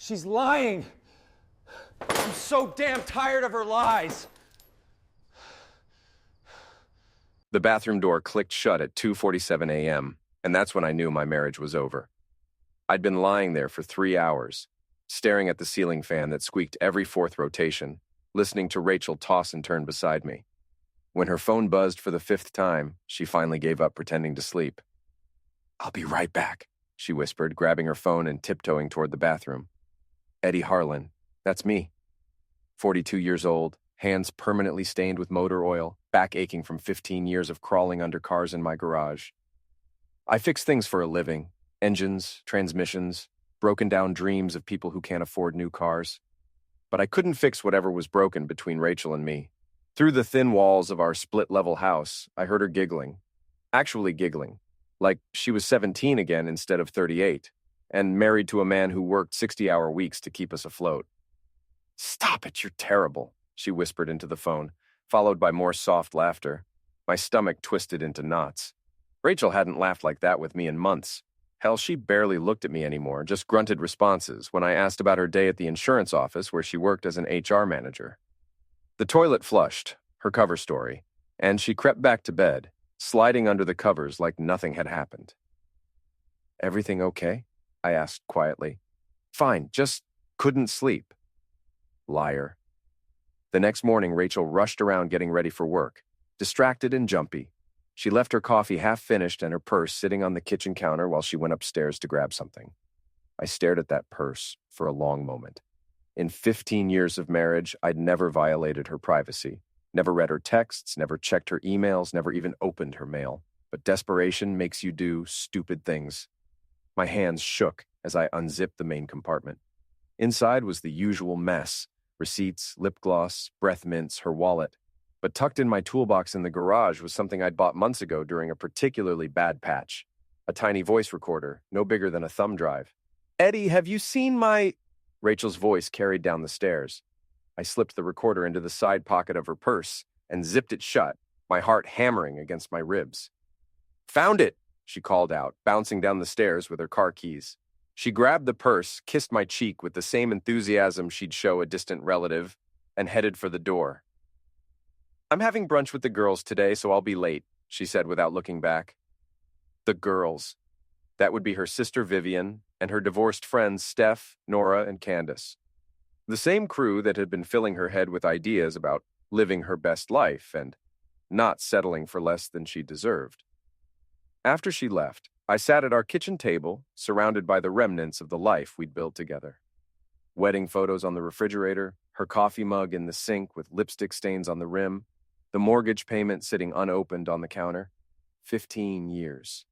She's lying. I'm so damn tired of her lies. The bathroom door clicked shut at 2:47 a.m., and that's when I knew my marriage was over. I'd been lying there for 3 hours, staring at the ceiling fan that squeaked every fourth rotation, listening to Rachel toss and turn beside me. When her phone buzzed for the 5th time, she finally gave up pretending to sleep. "I'll be right back," she whispered, grabbing her phone and tiptoeing toward the bathroom. Eddie Harlan, that's me. 42 years old, hands permanently stained with motor oil, back aching from 15 years of crawling under cars in my garage. I fix things for a living: engines, transmissions, broken down dreams of people who can't afford new cars. But I couldn't fix whatever was broken between Rachel and me. Through the thin walls of our split-level house, I heard her giggling. Actually giggling. Like she was 17 again instead of 38, and married to a man who worked 60-hour weeks to keep us afloat. "Stop it, you're terrible," she whispered into the phone, followed by more soft laughter. My stomach twisted into knots. Rachel hadn't laughed like that with me in months. Hell, she barely looked at me anymore, just grunted responses when I asked about her day at the insurance office where she worked as an HR manager. The toilet flushed, her cover story, and she crept back to bed, sliding under the covers like nothing had happened. "Everything okay?" I asked quietly. "Fine, just couldn't sleep." Liar. The next morning, Rachel rushed around getting ready for work, distracted and jumpy. She left her coffee half-finished and her purse sitting on the kitchen counter while she went upstairs to grab something. I stared at that purse for a long moment. In 15 years of marriage, I'd never violated her privacy, never read her texts, never checked her emails, never even opened her mail. But desperation makes you do stupid things. My hands shook as I unzipped the main compartment. Inside was the usual mess: receipts, lip gloss, breath mints, her wallet. But tucked in my toolbox in the garage was something I'd bought months ago during a particularly bad patch: a tiny voice recorder, no bigger than a thumb drive. "Eddie, have you seen my—" Rachel's voice carried down the stairs. I slipped the recorder into the side pocket of her purse and zipped it shut, my heart hammering against my ribs. "Found it!" she called out, bouncing down the stairs with her car keys. She grabbed the purse, kissed my cheek with the same enthusiasm she'd show a distant relative, and headed for the door. "I'm having brunch with the girls today, so I'll be late," she said without looking back. The girls. That would be her sister Vivian and her divorced friends Steph, Nora, and Candace. The same crew that had been filling her head with ideas about living her best life and not settling for less than she deserved. After she left, I sat at our kitchen table, surrounded by the remnants of the life we'd built together. Wedding photos on the refrigerator, her coffee mug in the sink with lipstick stains on the rim, the mortgage payment sitting unopened on the counter. 15 years.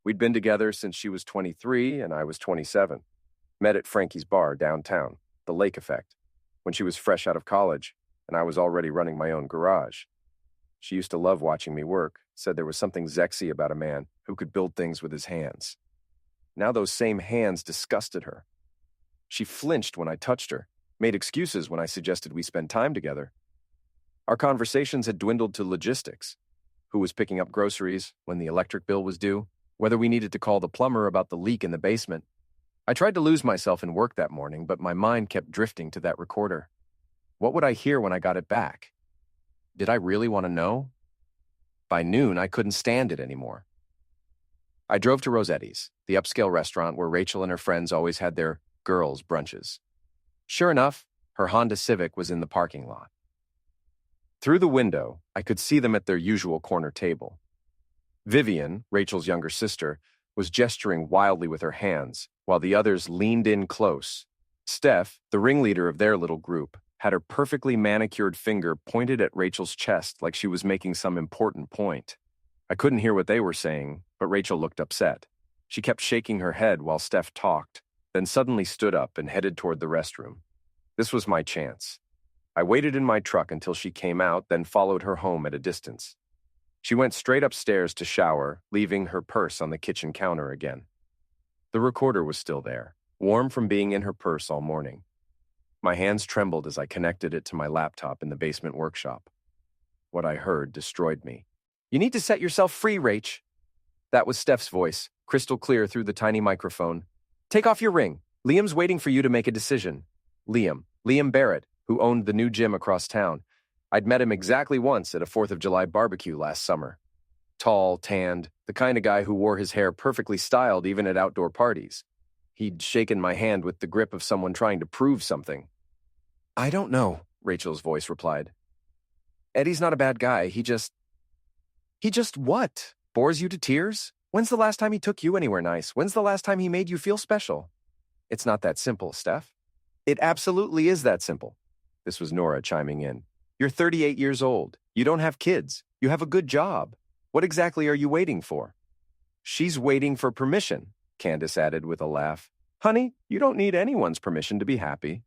We'd been together since she was 23 and I was 27. Met at Frankie's bar downtown, the Lake Effect, when she was fresh out of college and I was already running my own garage. She used to love watching me work, said there was something sexy about a man who could build things with his hands. Now those same hands disgusted her. She flinched when I touched her, made excuses when I suggested we spend time together. Our conversations had dwindled to logistics: who was picking up groceries, when the electric bill was due, whether we needed to call the plumber about the leak in the basement. I tried to lose myself in work that morning, but my mind kept drifting to that recorder. What would I hear when I got it back? Did I really want to know? By noon, I couldn't stand it anymore. I drove to Rosetti's, the upscale restaurant where Rachel and her friends always had their girls' brunches. Sure enough, her Honda Civic was in the parking lot. Through the window, I could see them at their usual corner table. Vivian, Rachel's younger sister, was gesturing wildly with her hands, while the others leaned in close. Steph, the ringleader of their little group, had her perfectly manicured finger pointed at Rachel's chest like she was making some important point. I couldn't hear what they were saying, but Rachel looked upset. She kept shaking her head while Steph talked, then suddenly stood up and headed toward the restroom. This was my chance. I waited in my truck until she came out, then followed her home at a distance. She went straight upstairs to shower, leaving her purse on the kitchen counter again. The recorder was still there, warm from being in her purse all morning. My hands trembled as I connected it to my laptop in the basement workshop. What I heard destroyed me. "You need to set yourself free, Rach." That was Steph's voice, crystal clear through the tiny microphone. "Take off your ring. Liam's waiting for you to make a decision. Liam Barrett, who owned the new gym across town. I'd met him exactly once at a 4th of July barbecue last summer. Tall, tanned, the kind of guy who wore his hair perfectly styled even at outdoor parties. He'd shaken my hand with the grip of someone trying to prove something. I don't know, Rachel's voice replied. Eddie's not a bad guy, he just what? Bores you to tears? When's the last time he took you anywhere nice? When's the last time he made you feel special? It's not that simple, Steph. It absolutely is that simple. This was Nora chiming in. You're 38 years old. You don't have kids. You have a good job. What exactly are you waiting for? She's waiting for permission, Candace added with a laugh. Honey, you don't need anyone's permission to be happy.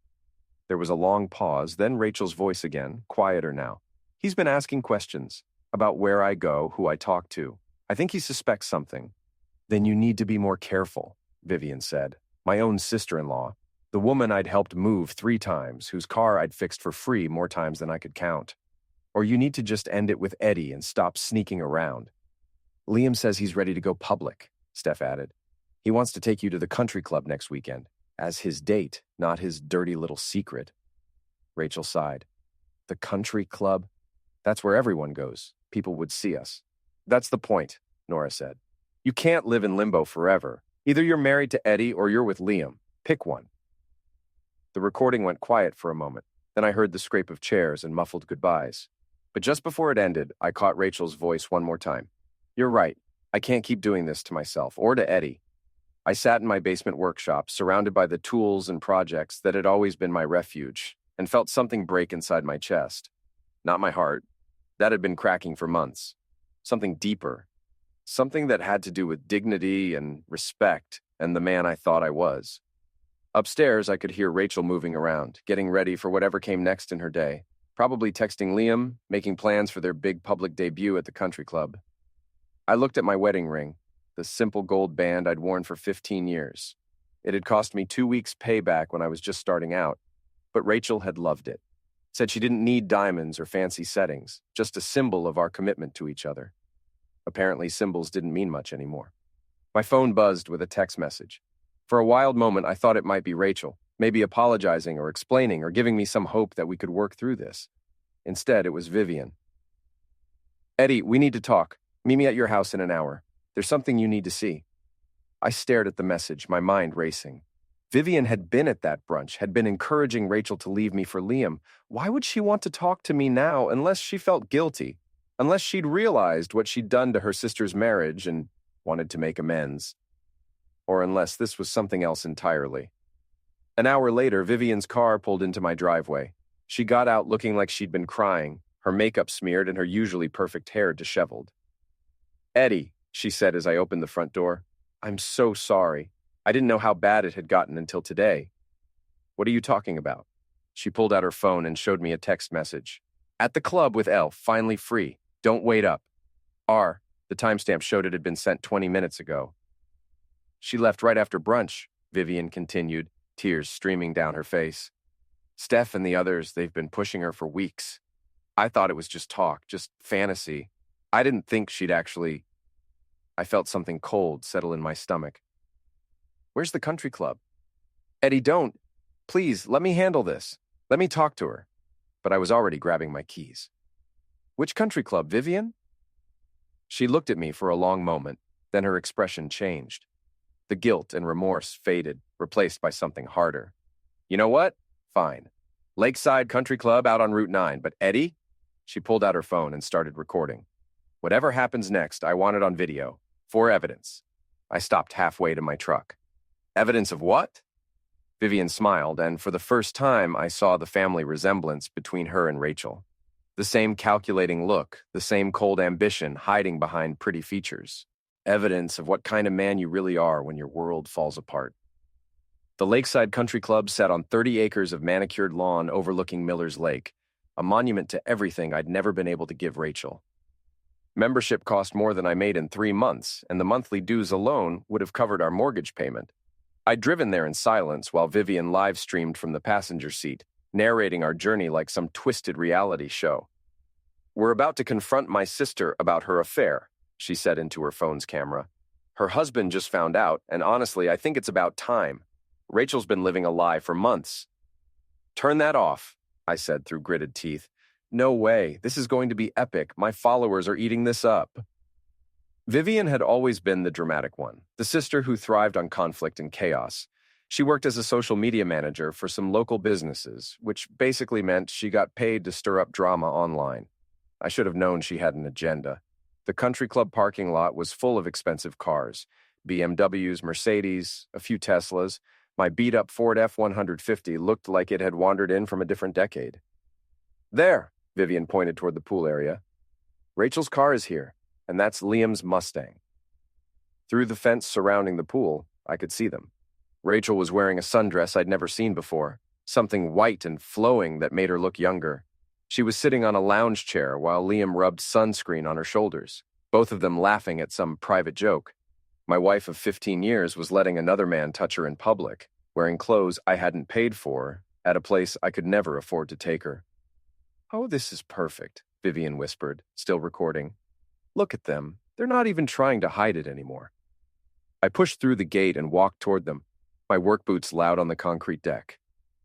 There was a long pause, then Rachel's voice again, quieter now. He's been asking questions about where I go, who I talk to. I think he suspects something. Then you need to be more careful, Vivian said. My own sister-in-law, the woman I'd helped move 3 times, whose car I'd fixed for free more times than I could count. Or you need to just end it with Eddie and stop sneaking around. Liam says he's ready to go public, Steph added. He wants to take you to the country club next weekend, as his date, not his dirty little secret. Rachel sighed. The country club? That's where everyone goes. People would see us. That's the point, Nora said. You can't live in limbo forever. Either you're married to Eddie or you're with Liam. Pick one. The recording went quiet for a moment. Then I heard the scrape of chairs and muffled goodbyes. But just before it ended, I caught Rachel's voice one more time. You're right. I can't keep doing this to myself or to Eddie. I sat in my basement workshop, surrounded by the tools and projects that had always been my refuge, and felt something break inside my chest. Not my heart. That had been cracking for months. Something deeper. Something that had to do with dignity and respect and the man I thought I was. Upstairs, I could hear Rachel moving around, getting ready for whatever came next in her day. Probably texting Liam, making plans for their big public debut at the country club. I looked at my wedding ring, the simple gold band I'd worn for 15 years. It had cost me 2 weeks' payback when I was just starting out, but Rachel had loved it. Said she didn't need diamonds or fancy settings, just a symbol of our commitment to each other. Apparently, symbols didn't mean much anymore. My phone buzzed with a text message. For a wild moment, I thought it might be Rachel, maybe apologizing or explaining or giving me some hope that we could work through this. Instead, it was Vivian. Eddie, we need to talk. Meet me at your house in an hour. There's something you need to see. I stared at the message, my mind racing. Vivian had been at that brunch, had been encouraging Rachel to leave me for Liam. Why would she want to talk to me now unless she felt guilty? Unless she'd realized what she'd done to her sister's marriage and wanted to make amends? Or unless this was something else entirely. An hour later, Vivian's car pulled into my driveway. She got out looking like she'd been crying, her makeup smeared and her usually perfect hair disheveled. Eddie, she said as I opened the front door, I'm so sorry. I didn't know how bad it had gotten until today. What are you talking about? She pulled out her phone and showed me a text message. At the club with Elle, finally free. Don't wait up. The timestamp showed it had been sent 20 minutes ago. She left right after brunch, Vivian continued, tears streaming down her face. Steph and the others, they've been pushing her for weeks. I thought it was just talk, just fantasy. I didn't think she'd actually... I felt something cold settle in my stomach. Where's the country club? Eddie, don't. Please, let me handle this. Let me talk to her. But I was already grabbing my keys. Which country club, Vivian? She looked at me for a long moment, then her expression changed. The guilt and remorse faded, replaced by something harder. You know what? Fine. Lakeside Country Club out on Route 9, but Eddie? She pulled out her phone and started recording. Whatever happens next, I want it on video, for evidence. I stopped halfway to my truck. Evidence of what? Vivian smiled, and for the first time, I saw the family resemblance between her and Rachel. The same calculating look, the same cold ambition hiding behind pretty features. Evidence of what kind of man you really are when your world falls apart. The Lakeside Country Club sat on 30 acres of manicured lawn overlooking Miller's Lake, a monument to everything I'd never been able to give Rachel. Membership cost more than I made in 3 months, and the monthly dues alone would have covered our mortgage payment. I'd driven there in silence while Vivian live-streamed from the passenger seat, narrating our journey like some twisted reality show. We're about to confront my sister about her affair, she said into her phone's camera. Her husband just found out, and honestly, I think it's about time. Rachel's been living a lie for months. Turn that off, I said through gritted teeth. No way. This is going to be epic. My followers are eating this up. Vivian had always been the dramatic one, the sister who thrived on conflict and chaos. She worked as a social media manager for some local businesses, which basically meant she got paid to stir up drama online. I should have known she had an agenda. The country club parking lot was full of expensive cars, BMWs, Mercedes, a few Teslas. My beat-up Ford F-150 looked like it had wandered in from a different decade. There, Vivian pointed toward the pool area. Rachel's car is here, and that's Liam's Mustang. Through the fence surrounding the pool, I could see them. Rachel was wearing a sundress I'd never seen before, something white and flowing that made her look younger. She was sitting on a lounge chair while Liam rubbed sunscreen on her shoulders, both of them laughing at some private joke. My wife of 15 years was letting another man touch her in public, wearing clothes I hadn't paid for, at a place I could never afford to take her. Oh, this is perfect, Vivian whispered, still recording. Look at them. They're not even trying to hide it anymore. I pushed through the gate and walked toward them, my work boots loud on the concrete deck.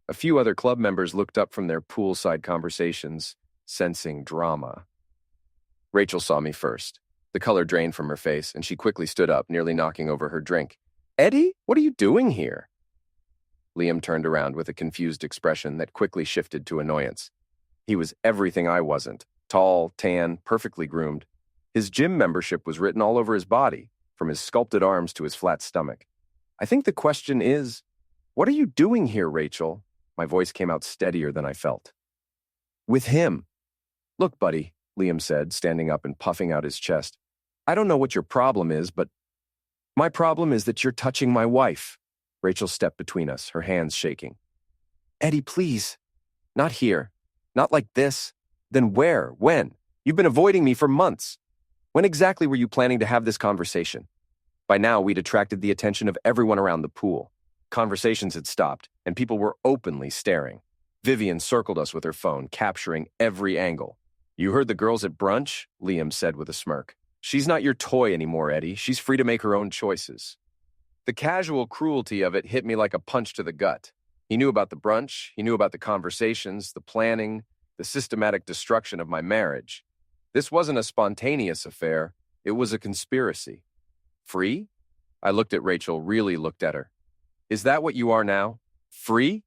A few other club members looked up from their poolside conversations, sensing drama. Rachel saw me first. The color drained from her face, and she quickly stood up, nearly knocking over her drink. Eddie, what are you doing here? Liam turned around with a confused expression that quickly shifted to annoyance. He was everything I wasn't. Tall, tan, perfectly groomed. His gym membership was written all over his body, from his sculpted arms to his flat stomach. I think the question is, what are you doing here, Rachel? My voice came out steadier than I felt. With him. Look, buddy, Liam said, standing up and puffing out his chest. I don't know what your problem is, but my problem is that you're touching my wife. Rachel stepped between us, her hands shaking. Eddie, please. Not here. Not like this. Then where? When? You've been avoiding me for months. When exactly were you planning to have this conversation? By now, we'd attracted the attention of everyone around the pool. Conversations had stopped, and people were openly staring. Vivian circled us with her phone, capturing every angle. You heard the girls at brunch? Liam said with a smirk. She's not your toy anymore, Eddie. She's free to make her own choices. The casual cruelty of it hit me like a punch to the gut. He knew about the brunch, he knew about the conversations, the planning, the systematic destruction of my marriage. This wasn't a spontaneous affair, it was a conspiracy. Free? I looked at Rachel, really looked at her. Is that what you are now? Free?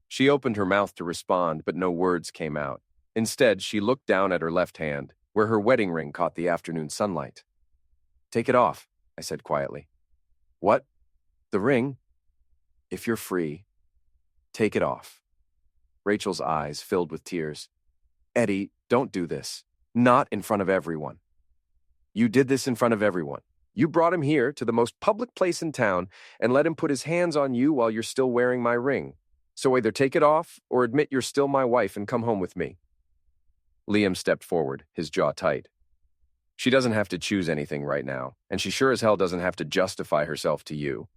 She opened her mouth to respond, but no words came out. Instead, she looked down at her left hand, where her wedding ring caught the afternoon sunlight. Take it off, I said quietly. What? The ring? If you're free, take it off. Rachel's eyes filled with tears. Eddie, don't do this. Not in front of everyone. You did this in front of everyone. You brought him here to the most public place in town and let him put his hands on you while you're still wearing my ring. So either take it off or admit you're still my wife and come home with me. Liam stepped forward, his jaw tight. She doesn't have to choose anything right now, and she sure as hell doesn't have to justify herself to you.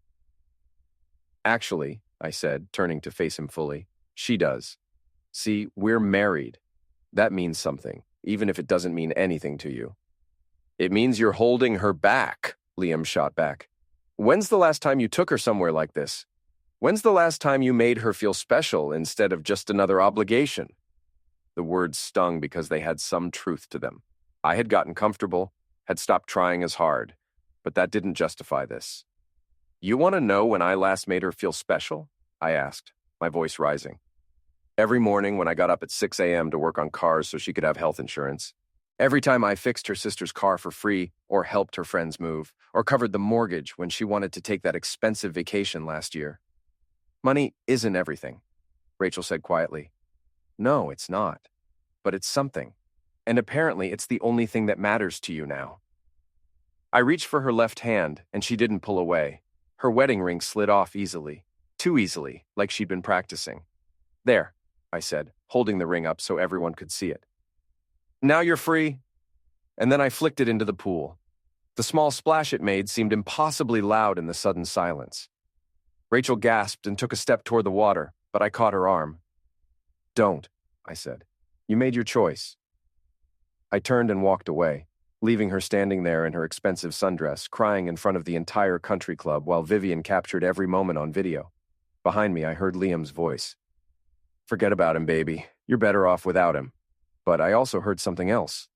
Actually, I said, turning to face him fully, she does. See, we're married. That means something, even if it doesn't mean anything to you. It means you're holding her back, Liam shot back. When's the last time you took her somewhere like this? When's the last time you made her feel special instead of just another obligation? The words stung because they had some truth to them. I had gotten comfortable, had stopped trying as hard, but that didn't justify this. You want to know when I last made her feel special? I asked, my voice rising. Every morning when I got up at 6 a.m. to work on cars so she could have health insurance. Every time I fixed her sister's car for free, or helped her friends move, or covered the mortgage when she wanted to take that expensive vacation last year. Money isn't everything, Rachel said quietly. No, it's not. But it's something. And apparently it's the only thing that matters to you now. I reached for her left hand, and she didn't pull away. Her wedding ring slid off easily. Too easily, like she'd been practicing. There, I said, holding the ring up so everyone could see it. Now you're free. And then I flicked it into the pool. The small splash it made seemed impossibly loud in the sudden silence. Rachel gasped and took a step toward the water, but I caught her arm. Don't, I said. You made your choice. I turned and walked away, leaving her standing there in her expensive sundress, crying in front of the entire country club while Vivian captured every moment on video. Behind me, I heard Liam's voice. Forget about him, baby. You're better off without him. But I also heard something else.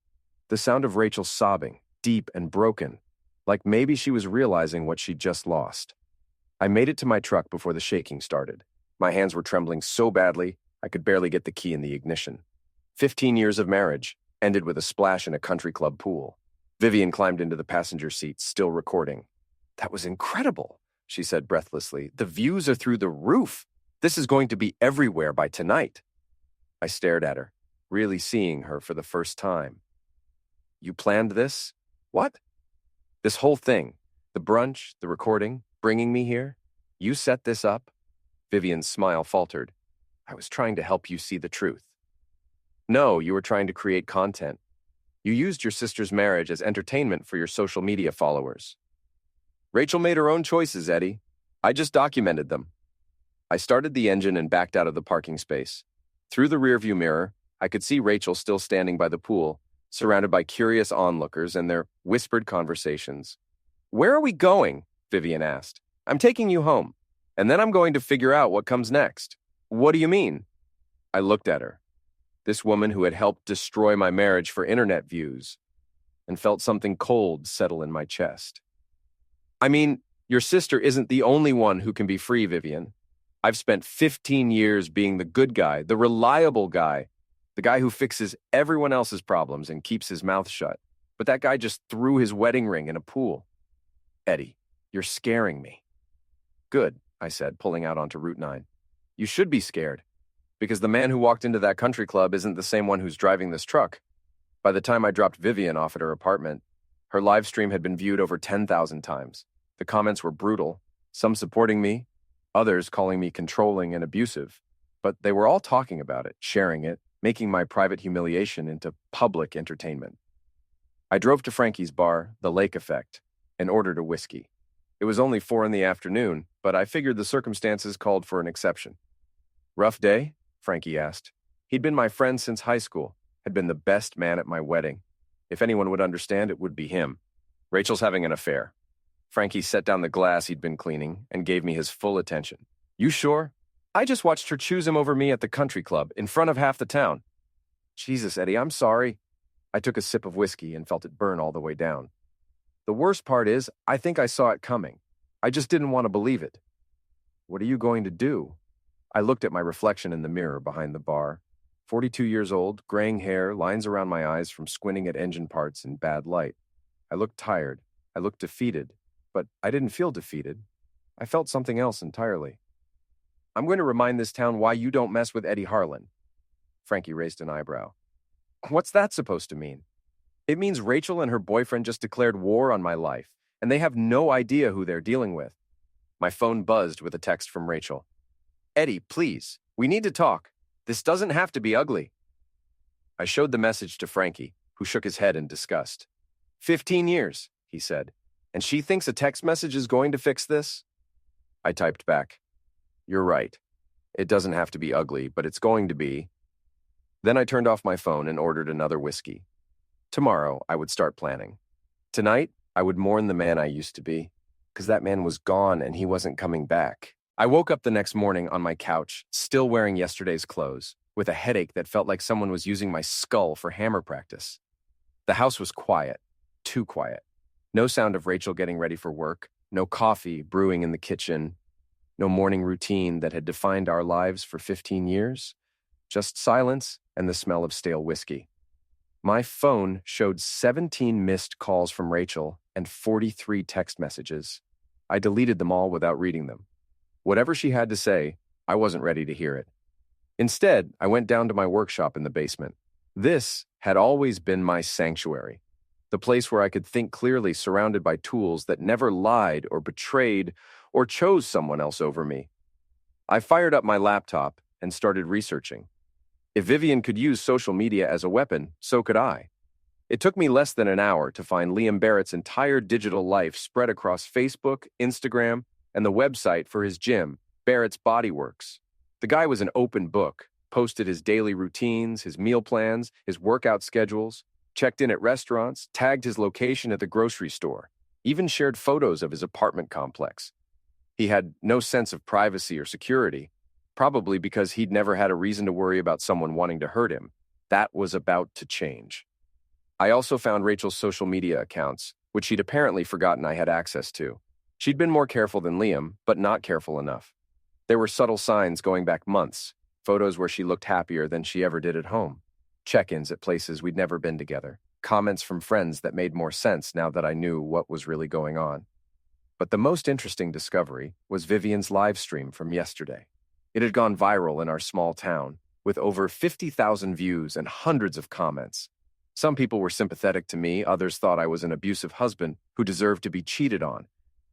The sound of Rachel sobbing, deep and broken, like maybe she was realizing what she'd just lost. I made it to my truck before the shaking started. My hands were trembling so badly, I could barely get the key in the ignition. 15 years of marriage ended with a splash in a country club pool. Vivian climbed into the passenger seat, still recording. That was incredible, she said breathlessly. The views are through the roof. This is going to be everywhere by tonight. I stared at her, really seeing her for the first time. You planned this? What? This whole thing, the brunch, the recording, bringing me here? You set this up? Vivian's smile faltered. I was trying to help you see the truth. No, you were trying to create content. You used your sister's marriage as entertainment for your social media followers. Rachel made her own choices, Eddie. I just documented them. I started the engine and backed out of the parking space. Through the rearview mirror, I could see Rachel still standing by the pool, surrounded by curious onlookers and their whispered conversations. Where are we going? Vivian asked. I'm taking you home, and then I'm going to figure out what comes next. What do you mean? I looked at her, this woman who had helped destroy my marriage for internet views, and felt something cold settle in my chest. I mean, your sister isn't the only one who can be free, Vivian. I've spent 15 years being the good guy, the reliable guy, the guy who fixes everyone else's problems and keeps his mouth shut. But that guy just threw his wedding ring in a pool. Eddie, you're scaring me. Good, I said, pulling out onto Route 9. You should be scared, because the man who walked into that country club isn't the same one who's driving this truck. By the time I dropped Vivian off at her apartment, her live stream had been viewed over 10,000 times. The comments were brutal, some supporting me, others calling me controlling and abusive. But they were all talking about it, sharing it, making my private humiliation into public entertainment. I drove to Frankie's bar, The Lake Effect, and ordered a whiskey. It was only 4 in the afternoon, but I figured the circumstances called for an exception. Rough day? Frankie asked. He'd been my friend since high school, had been the best man at my wedding. If anyone would understand, it would be him. Rachel's having an affair. Frankie set down the glass he'd been cleaning and gave me his full attention. You sure? I just watched her choose him over me at the country club, in front of half the town. Jesus, Eddie, I'm sorry. I took a sip of whiskey and felt it burn all the way down. The worst part is, I think I saw it coming. I just didn't want to believe it. What are you going to do? I looked at my reflection in the mirror behind the bar. 42 years old, graying hair, lines around my eyes from squinting at engine parts in bad light. I looked tired. I looked defeated. But I didn't feel defeated. I felt something else entirely. I'm going to remind this town why you don't mess with Eddie Harlan. Frankie raised an eyebrow. What's that supposed to mean? It means Rachel and her boyfriend just declared war on my life, and they have no idea who they're dealing with. My phone buzzed with a text from Rachel. Eddie, please, we need to talk. This doesn't have to be ugly. I showed the message to Frankie, who shook his head in disgust. 15 years, he said. And she thinks a text message is going to fix this? I typed back. You're right. It doesn't have to be ugly, but it's going to be. Then I turned off my phone and ordered another whiskey. Tomorrow, I would start planning. Tonight, I would mourn the man I used to be, because that man was gone and he wasn't coming back. I woke up the next morning on my couch, still wearing yesterday's clothes, with a headache that felt like someone was using my skull for hammer practice. The house was quiet, too quiet. No sound of Rachel getting ready for work, no coffee brewing in the kitchen, no morning routine that had defined our lives for 15 years, just silence and the smell of stale whiskey. My phone showed 17 missed calls from Rachel and 43 text messages. I deleted them all without reading them. Whatever she had to say, I wasn't ready to hear it. Instead, I went down to my workshop in the basement. This had always been my sanctuary. The place where I could think clearly, surrounded by tools that never lied or betrayed or chose someone else over me. I fired up my laptop and started researching. If Vivian could use social media as a weapon, so could I. It took me less than an hour to find Liam Barrett's entire digital life spread across Facebook, Instagram, and the website for his gym, Barrett's Body Works. The guy was an open book, posted his daily routines, his meal plans, his workout schedules, checked in at restaurants, tagged his location at the grocery store, even shared photos of his apartment complex. He had no sense of privacy or security, probably because he'd never had a reason to worry about someone wanting to hurt him. That was about to change. I also found Rachel's social media accounts, which she'd apparently forgotten I had access to. She'd been more careful than Liam, but not careful enough. There were subtle signs going back months, photos where she looked happier than she ever did at home, check-ins at places we'd never been together, comments from friends that made more sense now that I knew what was really going on. But the most interesting discovery was Vivian's live stream from yesterday. It had gone viral in our small town, with over 50,000 views and hundreds of comments. Some people were sympathetic to me, others thought I was an abusive husband who deserved to be cheated on.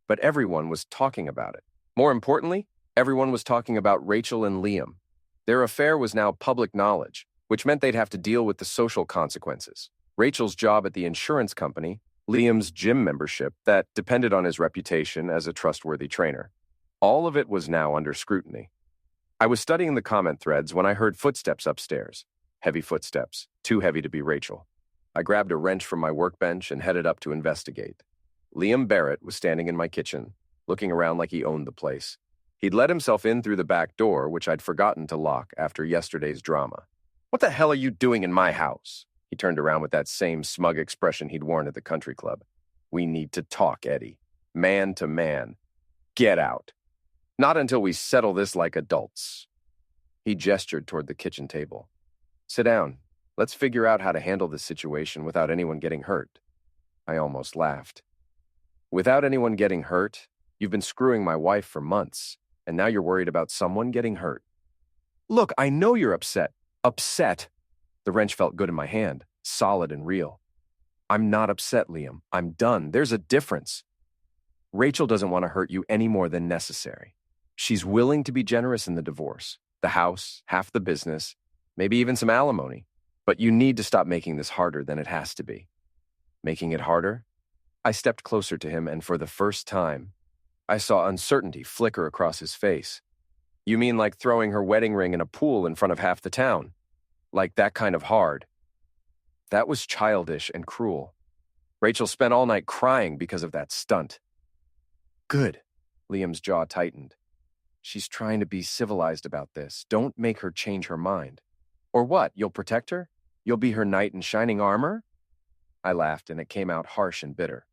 But everyone was talking about it. More importantly, everyone was talking about Rachel and Liam. Their affair was now public knowledge, which meant they'd have to deal with the social consequences. Rachel's job at the insurance company, Liam's gym membership that depended on his reputation as a trustworthy trainer. All of it was now under scrutiny. I was studying the comment threads when I heard footsteps upstairs. Heavy footsteps, too heavy to be Rachel. I grabbed a wrench from my workbench and headed up to investigate. Liam Barrett was standing in my kitchen, looking around like he owned the place. He'd let himself in through the back door, which I'd forgotten to lock after yesterday's drama. "What the hell are you doing in my house?" He turned around with that same smug expression he'd worn at the country club. "We need to talk, Eddie. Man to man. Get out. Not until we settle this like adults." He gestured toward the kitchen table. "Sit down. Let's figure out how to handle this situation without anyone getting hurt." I almost laughed. "Without anyone getting hurt? You've been screwing my wife for months, and now you're worried about someone getting hurt." "Look, I know you're upset." "Upset?" The wrench felt good in my hand, solid and real. "I'm not upset, Liam. I'm done. There's a difference. Rachel doesn't want to hurt you any more than necessary. She's willing to be generous in the divorce, the house, half the business, maybe even some alimony. But you need to stop making this harder than it has to be." Making it harder? I stepped closer to him, and for the first time, I saw uncertainty flicker across his face. "You mean like throwing her wedding ring in a pool in front of half the town? Like that kind of hard?" That was childish and cruel. Rachel spent all night crying because of that stunt. "Good." Liam's jaw tightened. "She's trying to be civilized about this. Don't make her change her mind." "Or what? You'll protect her? You'll be her knight in shining armor?" I laughed, and it came out harsh and bitter.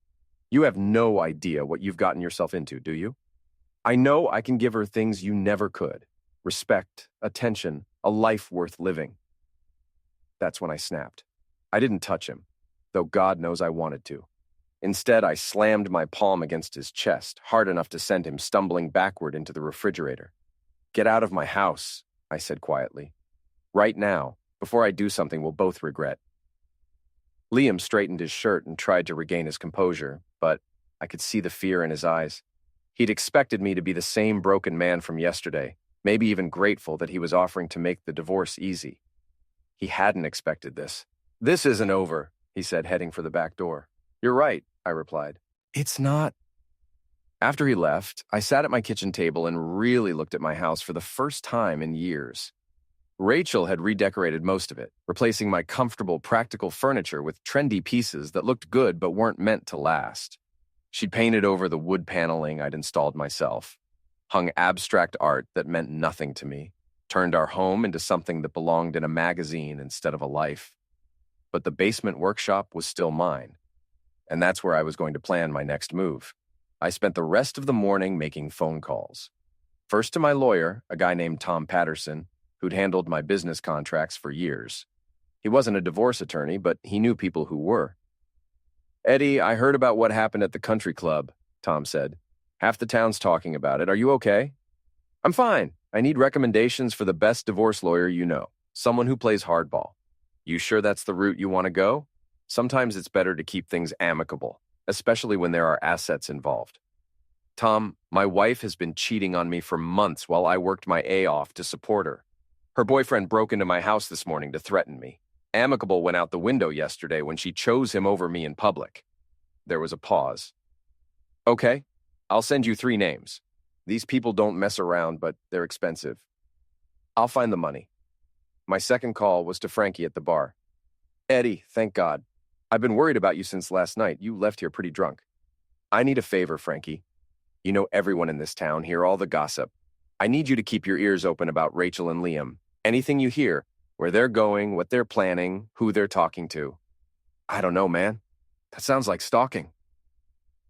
"You have no idea what you've gotten yourself into, do you? I know I can give her things you never could. Respect, attention, a life worth living." That's when I snapped. I didn't touch him, though God knows I wanted to. Instead, I slammed my palm against his chest, hard enough to send him stumbling backward into the refrigerator. "Get out of my house," I said quietly. "Right now, before I do something we'll both regret." Liam straightened his shirt and tried to regain his composure, but I could see the fear in his eyes. He'd expected me to be the same broken man from yesterday, maybe even grateful that he was offering to make the divorce easy. He hadn't expected this. "This isn't over," he said, heading for the back door. "You're right," I replied. "It's not." After he left, I sat at my kitchen table and really looked at my house for the first time in years. Rachel had redecorated most of it, replacing my comfortable, practical furniture with trendy pieces that looked good but weren't meant to last. She'd painted over the wood paneling I'd installed myself, hung abstract art that meant nothing to me, turned our home into something that belonged in a magazine instead of a life. But the basement workshop was still mine, and that's where I was going to plan my next move. I spent the rest of the morning making phone calls. First to my lawyer, a guy named Tom Patterson, who'd handled my business contracts for years. He wasn't a divorce attorney, but he knew people who were. "Eddie, I heard about what happened at the country club," Tom said. "Half the town's talking about it. Are you okay?" "I'm fine. I need recommendations for the best divorce lawyer you know, someone who plays hardball." "You sure that's the route you want to go? Sometimes it's better to keep things amicable, especially when there are assets involved." "Tom, my wife has been cheating on me for months while I worked my A off to support her. Her boyfriend broke into my house this morning to threaten me. Amicable went out the window yesterday when she chose him over me in public." There was a pause. "Okay, I'll send you 3 names. These people don't mess around, but they're expensive. I'll find the money." My second call was to Frankie at the bar. "Eddie, thank God. I've been worried about you since last night. You left here pretty drunk. I need a favor, Frankie." You know everyone in this town, hear all the gossip. I need you to keep your ears open about Rachel and Liam. Anything you hear, where they're going, what they're planning, who they're talking to. I don't know, man. That sounds like stalking.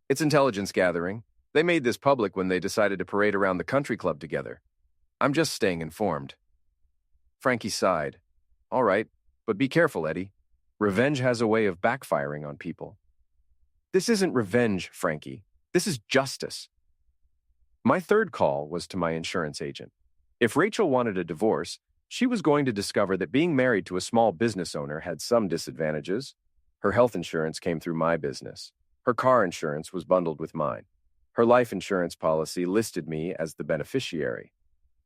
It's intelligence gathering. They made this public when they decided to parade around the country club together. I'm just staying informed. Frankie sighed. All right, but be careful, Eddie. Revenge has a way of backfiring on people. This isn't revenge, Frankie. This is justice. My third call was to my insurance agent. If Rachel wanted a divorce, she was going to discover that being married to a small business owner had some disadvantages. Her health insurance came through my business. Her car insurance was bundled with mine. Her life insurance policy listed me as the beneficiary.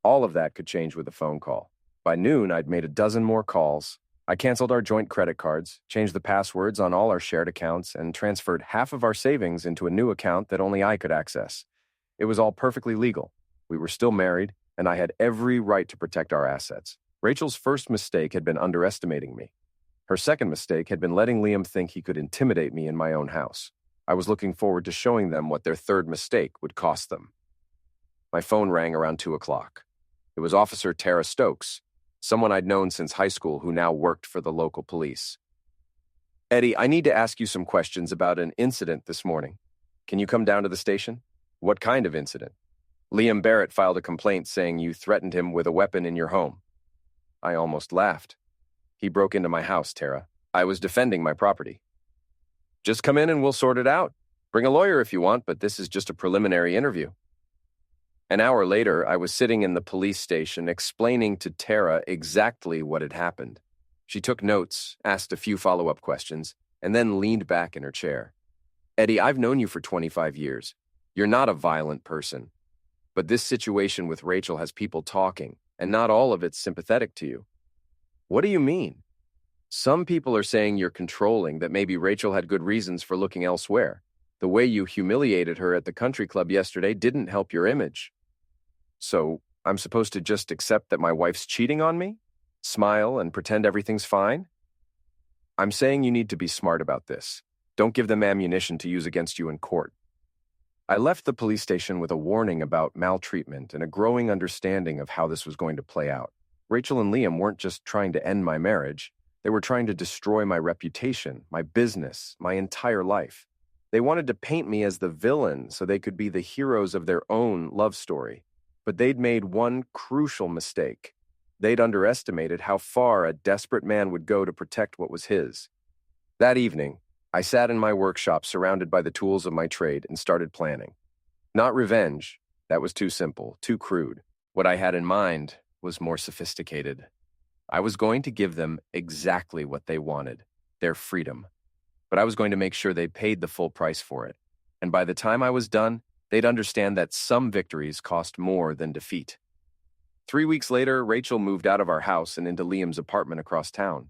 All of that could change with a phone call. By noon, I'd made a dozen more calls. I canceled our joint credit cards, changed the passwords on all our shared accounts, and transferred half of our savings into a new account that only I could access. It was all perfectly legal. We were still married, and I had every right to protect our assets. Rachel's first mistake had been underestimating me. Her second mistake had been letting Liam think he could intimidate me in my own house. I was looking forward to showing them what their third mistake would cost them. My phone rang around 2 o'clock. It was Officer Tara Stokes, someone I'd known since high school who now worked for the local police. Eddie, I need to ask you some questions about an incident this morning. Can you come down to the station? What kind of incident? Liam Barrett filed a complaint saying you threatened him with a weapon in your home. I almost laughed. He broke into my house, Tara. I was defending my property. Just come in and we'll sort it out. Bring a lawyer if you want, but this is just a preliminary interview. An hour later, I was sitting in the police station explaining to Tara exactly what had happened. She took notes, asked a few follow-up questions, and then leaned back in her chair. Eddie, I've known you for 25 years. You're not a violent person. But this situation with Rachel has people talking, and not all of it's sympathetic to you. What do you mean? Some people are saying you're controlling, that maybe Rachel had good reasons for looking elsewhere. The way you humiliated her at the country club yesterday didn't help your image. So, I'm supposed to just accept that my wife's cheating on me? Smile and pretend everything's fine? I'm saying you need to be smart about this. Don't give them ammunition to use against you in court. I left the police station with a warning about maltreatment and a growing understanding of how this was going to play out. Rachel and Liam weren't just trying to end my marriage. They were trying to destroy my reputation, my business, my entire life. They wanted to paint me as the villain so they could be the heroes of their own love story. But they'd made one crucial mistake. They'd underestimated how far a desperate man would go to protect what was his. That evening, I sat in my workshop surrounded by the tools of my trade and started planning. Not revenge. That was too simple, too crude. What I had in mind was more sophisticated. I was going to give them exactly what they wanted, their freedom. But I was going to make sure they paid the full price for it. And by the time I was done, they'd understand that some victories cost more than defeat. 3 weeks later, Rachel moved out of our house and into Liam's apartment across town.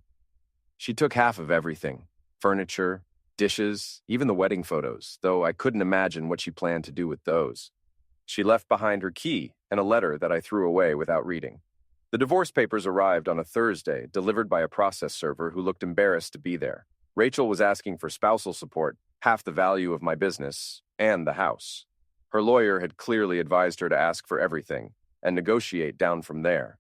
She took half of everything, furniture, dishes, even the wedding photos, though I couldn't imagine what she planned to do with those. She left behind her key and a letter that I threw away without reading. The divorce papers arrived on a Thursday, delivered by a process server who looked embarrassed to be there. Rachel was asking for spousal support, half the value of my business, and the house. Her lawyer had clearly advised her to ask for everything and negotiate down from there.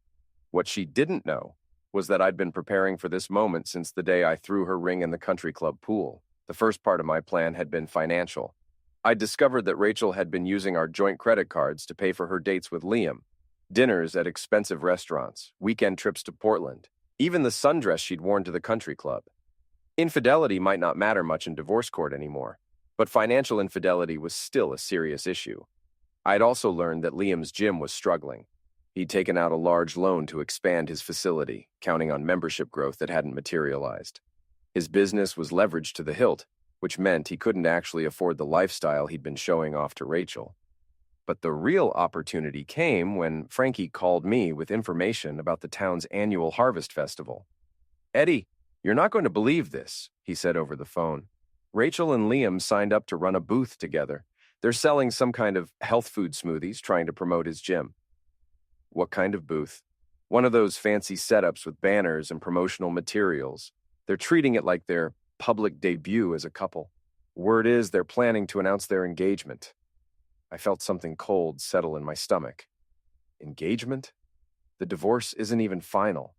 What she didn't know was that I'd been preparing for this moment since the day I threw her ring in the country club pool. The first part of my plan had been financial. I discovered that Rachel had been using our joint credit cards to pay for her dates with Liam, dinners at expensive restaurants, weekend trips to Portland, even the sundress she'd worn to the country club. Infidelity might not matter much in divorce court anymore, but financial infidelity was still a serious issue. I'd also learned that Liam's gym was struggling. He'd taken out a large loan to expand his facility, counting on membership growth that hadn't materialized. His business was leveraged to the hilt, which meant he couldn't actually afford the lifestyle he'd been showing off to Rachel. But the real opportunity came when Frankie called me with information about the town's annual harvest festival. "Eddie, you're not going to believe this," he said over the phone. "Rachel and Liam signed up to run a booth together. They're selling some kind of health food smoothies, trying to promote his gym." "What kind of booth?" "One of those fancy setups with banners and promotional materials. They're treating it like their public debut as a couple. Word is they're planning to announce their engagement." I felt something cold settle in my stomach. Engagement? The divorce isn't even final.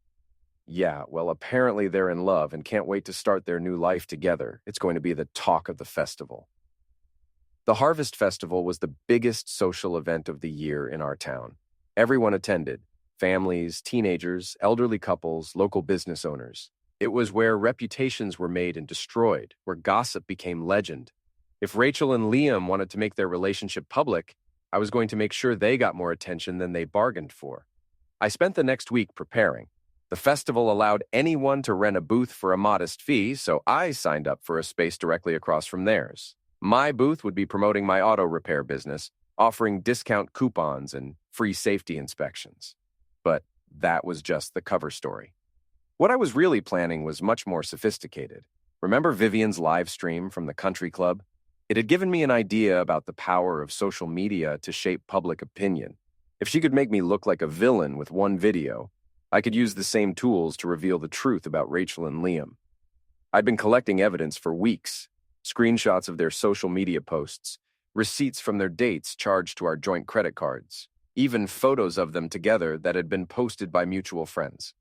Yeah, well, apparently they're in love and can't wait to start their new life together. It's going to be the talk of the festival. The Harvest Festival was the biggest social event of the year in our town. Everyone attended: families, teenagers, elderly couples, local business owners. It was where reputations were made and destroyed, where gossip became legend. If Rachel and Liam wanted to make their relationship public, I was going to make sure they got more attention than they bargained for. I spent the next week preparing. The festival allowed anyone to rent a booth for a modest fee, so I signed up for a space directly across from theirs. My booth would be promoting my auto repair business, offering discount coupons and free safety inspections. But that was just the cover story. What I was really planning was much more sophisticated. Remember Vivian's live stream from the country club? It had given me an idea about the power of social media to shape public opinion. If she could make me look like a villain with one video, I could use the same tools to reveal the truth about Rachel and Liam. I'd been collecting evidence for weeks: screenshots of their social media posts, receipts from their dates charged to our joint credit cards, even photos of them together that had been posted by mutual friends.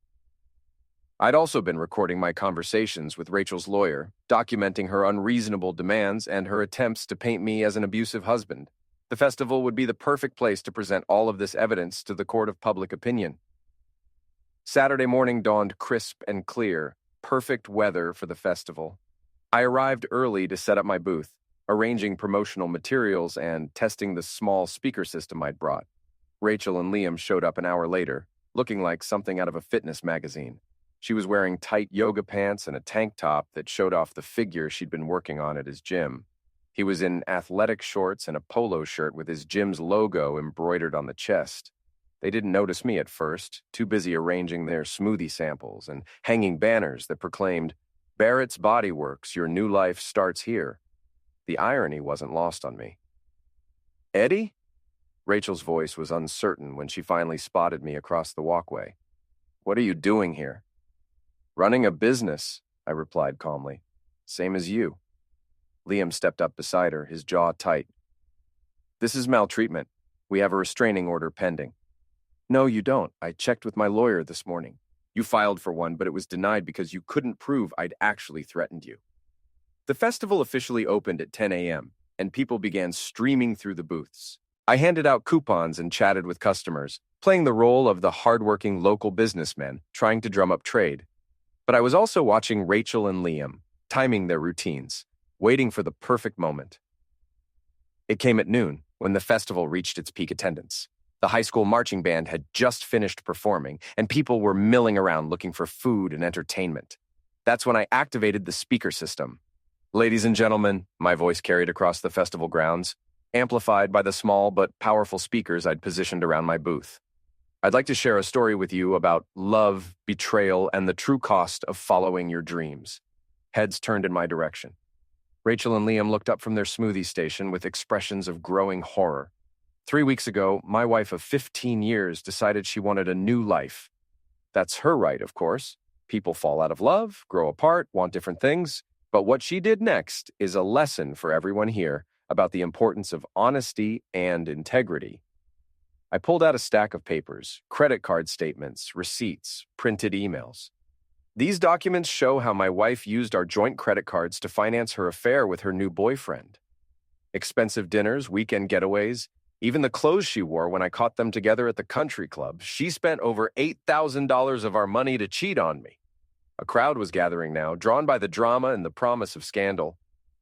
I'd also been recording my conversations with Rachel's lawyer, documenting her unreasonable demands and her attempts to paint me as an abusive husband. The festival would be the perfect place to present all of this evidence to the court of public opinion. Saturday morning dawned crisp and clear, perfect weather for the festival. I arrived early to set up my booth, arranging promotional materials and testing the small speaker system I'd brought. Rachel and Liam showed up an hour later, looking like something out of a fitness magazine. She was wearing tight yoga pants and a tank top that showed off the figure she'd been working on at his gym. He was in athletic shorts and a polo shirt with his gym's logo embroidered on the chest. They didn't notice me at first, too busy arranging their smoothie samples and hanging banners that proclaimed, "Barrett's Body Works, your new life starts here." The irony wasn't lost on me. "Eddie?" Rachel's voice was uncertain when she finally spotted me across the walkway. "What are you doing here?" "Running a business," I replied calmly. "Same as you." Liam stepped up beside her, his jaw tight. "This is maltreatment. We have a restraining order pending." "No, you don't. I checked with my lawyer this morning. You filed for one, but it was denied because you couldn't prove I'd actually threatened you." The festival officially opened at 10 a.m., and people began streaming through the booths. I handed out coupons and chatted with customers, playing the role of the hardworking local businessmen trying to drum up trade. But I was also watching Rachel and Liam, timing their routines, waiting for the perfect moment. It came at noon, when the festival reached its peak attendance. The high school marching band had just finished performing, and people were milling around looking for food and entertainment. That's when I activated the speaker system. "Ladies and gentlemen," my voice carried across the festival grounds, amplified by the small but powerful speakers I'd positioned around my booth. "I'd like to share a story with you about love, betrayal, and the true cost of following your dreams." Heads turned in my direction. Rachel and Liam looked up from their smoothie station with expressions of growing horror. 3 weeks ago, my wife of 15 years decided she wanted a new life. That's her right, of course. People fall out of love, grow apart, want different things. But what she did next is a lesson for everyone here about the importance of honesty and integrity. I pulled out a stack of papers, credit card statements, receipts, printed emails. These documents show how my wife used our joint credit cards to finance her affair with her new boyfriend. Expensive dinners, weekend getaways, even the clothes she wore when I caught them together at the country club. She spent over $8,000 of our money to cheat on me. A crowd was gathering now, drawn by the drama and the promise of scandal.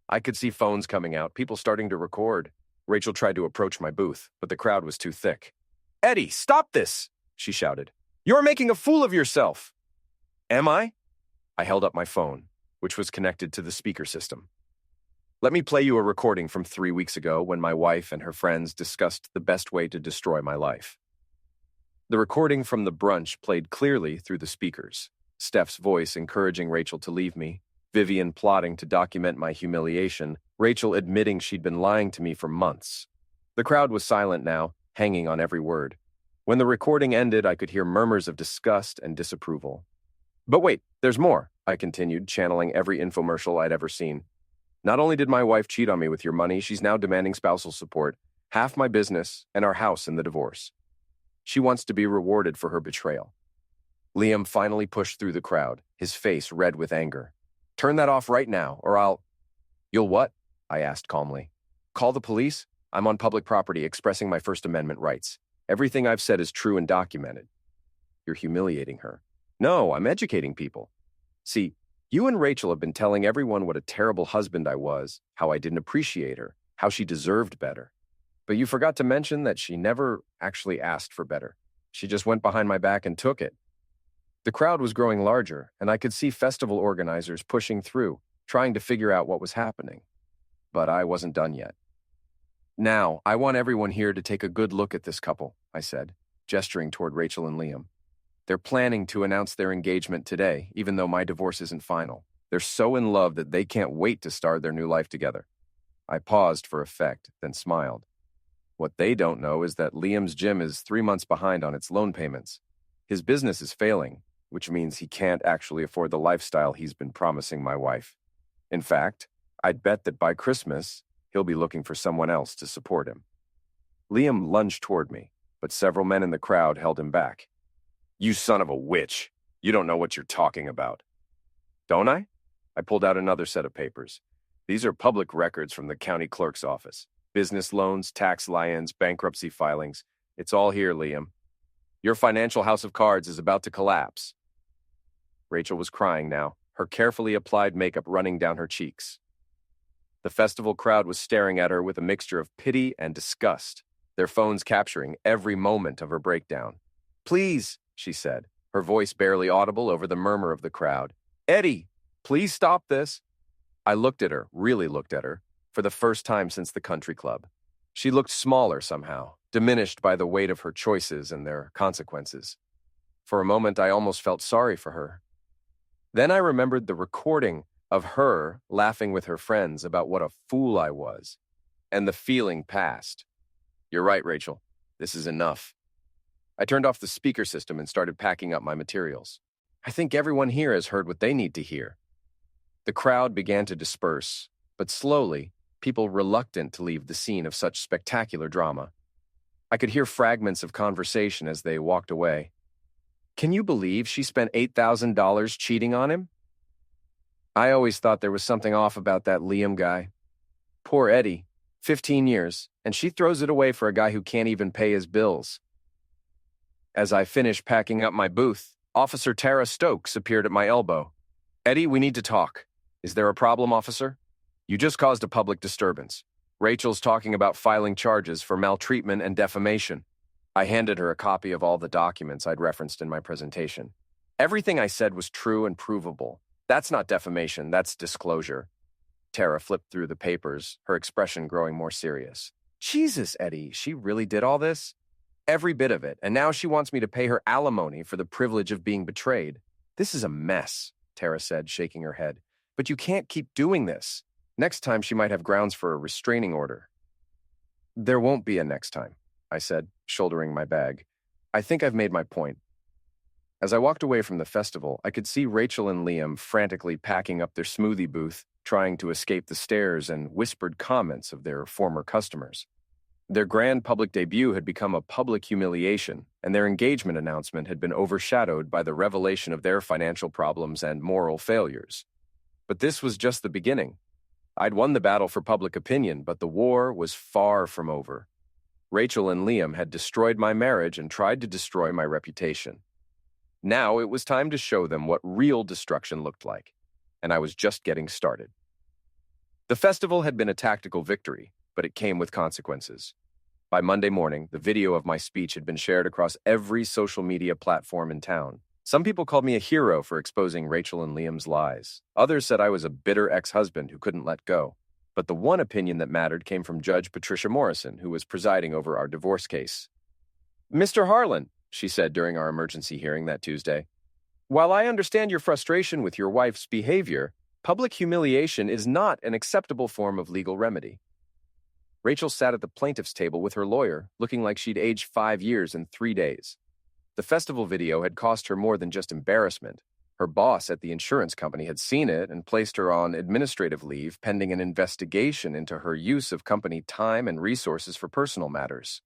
I could see phones coming out, people starting to record. Rachel tried to approach my booth, but the crowd was too thick. "Eddie, stop this!" she shouted. "You're making a fool of yourself!" "Am I?" I held up my phone, which was connected to the speaker system. "Let me play you a recording from 3 weeks ago when my wife and her friends discussed the best way to destroy my life." The recording from the brunch played clearly through the speakers. Steph's voice encouraging Rachel to leave me, Vivian plotting to document my humiliation, Rachel admitting she'd been lying to me for months. The crowd was silent now, hanging on every word. When the recording ended, I could hear murmurs of disgust and disapproval. "But wait, there's more," I continued, channeling every infomercial I'd ever seen. "Not only did my wife cheat on me with your money, she's now demanding spousal support. half my business, and our house in the divorce. She wants to be rewarded for her betrayal. Liam finally pushed through the crowd, his face red with anger. Turn that off right now, or I'll... You'll what? I asked calmly. Call the police? I'm on public property expressing my First Amendment rights. Everything I've said is true and documented. You're humiliating her. No, I'm educating people. See, you and Rachel have been telling everyone what a terrible husband I was, how I didn't appreciate her, how she deserved better. But you forgot to mention that she never actually asked for better. She just went behind my back and took it. The crowd was growing larger, and I could see festival organizers pushing through, trying to figure out what was happening. But I wasn't done yet. Now, I want everyone here to take a good look at this couple, I said, gesturing toward Rachel and Liam. They're planning to announce their engagement today, even though my divorce isn't final. They're so in love that they can't wait to start their new life together. I paused for effect, then smiled. What they don't know is that Liam's gym is 3 months behind on its loan payments. His business is failing, which means he can't actually afford the lifestyle he's been promising my wife. In fact, I'd bet that by Christmas, he'll be looking for someone else to support him. Liam lunged toward me, but several men in the crowd held him back. You son of a witch! You don't know what you're talking about. Don't I? I pulled out another set of papers. These are public records from the county clerk's office. Business loans, tax liens, bankruptcy filings. It's all here, Liam. Your financial house of cards is about to collapse. Rachel was crying now, her carefully applied makeup running down her cheeks. The festival crowd was staring at her with a mixture of pity and disgust, their phones capturing every moment of her breakdown. Please, she said, her voice barely audible over the murmur of the crowd. Eddie, please stop this. I looked at her, really looked at her, for the first time since the country club. She looked smaller somehow, diminished by the weight of her choices and their consequences. For a moment, I almost felt sorry for her. Then I remembered the recording of her laughing with her friends about what a fool I was, and the feeling passed. You're right, Rachel. This is enough. I turned off the speaker system and started packing up my materials. I think everyone here has heard what they need to hear. The crowd began to disperse, but slowly, people reluctant to leave the scene of such spectacular drama. I could hear fragments of conversation as they walked away. Can you believe she spent $8,000 cheating on him? I always thought there was something off about that Liam guy. Poor Eddie, 15 years, and she throws it away for a guy who can't even pay his bills. As I finished packing up my booth, Officer Tara Stokes appeared at my elbow. Eddie, we need to talk. Is there a problem, officer? You just caused a public disturbance. Rachel's talking about filing charges for maltreatment and defamation. I handed her a copy of all the documents I'd referenced in my presentation. Everything I said was true and provable. That's not defamation, that's disclosure. Tara flipped through the papers, her expression growing more serious. Jesus, Eddie, she really did all this? Every bit of it, and now she wants me to pay her alimony for the privilege of being betrayed. This is a mess, Tara said, shaking her head. But you can't keep doing this. Next time she might have grounds for a restraining order. There won't be a next time, I said, shouldering my bag. I think I've made my point. As I walked away from the festival, I could see Rachel and Liam frantically packing up their smoothie booth, trying to escape the stares and whispered comments of their former customers. Their grand public debut had become a public humiliation, and their engagement announcement had been overshadowed by the revelation of their financial problems and moral failures. But this was just the beginning. I'd won the battle for public opinion, but the war was far from over. Rachel and Liam had destroyed my marriage and tried to destroy my reputation. Now it was time to show them what real destruction looked like, and I was just getting started. The festival had been a tactical victory, but it came with consequences. By Monday morning, the video of my speech had been shared across every social media platform in town. Some people called me a hero for exposing Rachel and Liam's lies. Others said I was a bitter ex-husband who couldn't let go. But the one opinion that mattered came from Judge Patricia Morrison, who was presiding over our divorce case. Mr. Harlan, she said during our emergency hearing that Tuesday, while I understand your frustration with your wife's behavior, public humiliation is not an acceptable form of legal remedy. Rachel sat at the plaintiff's table with her lawyer, looking like she'd aged 5 years in 3 days. The festival video had cost her more than just embarrassment. Her boss at the insurance company had seen it and placed her on administrative leave pending an investigation into her use of company time and resources for personal matters.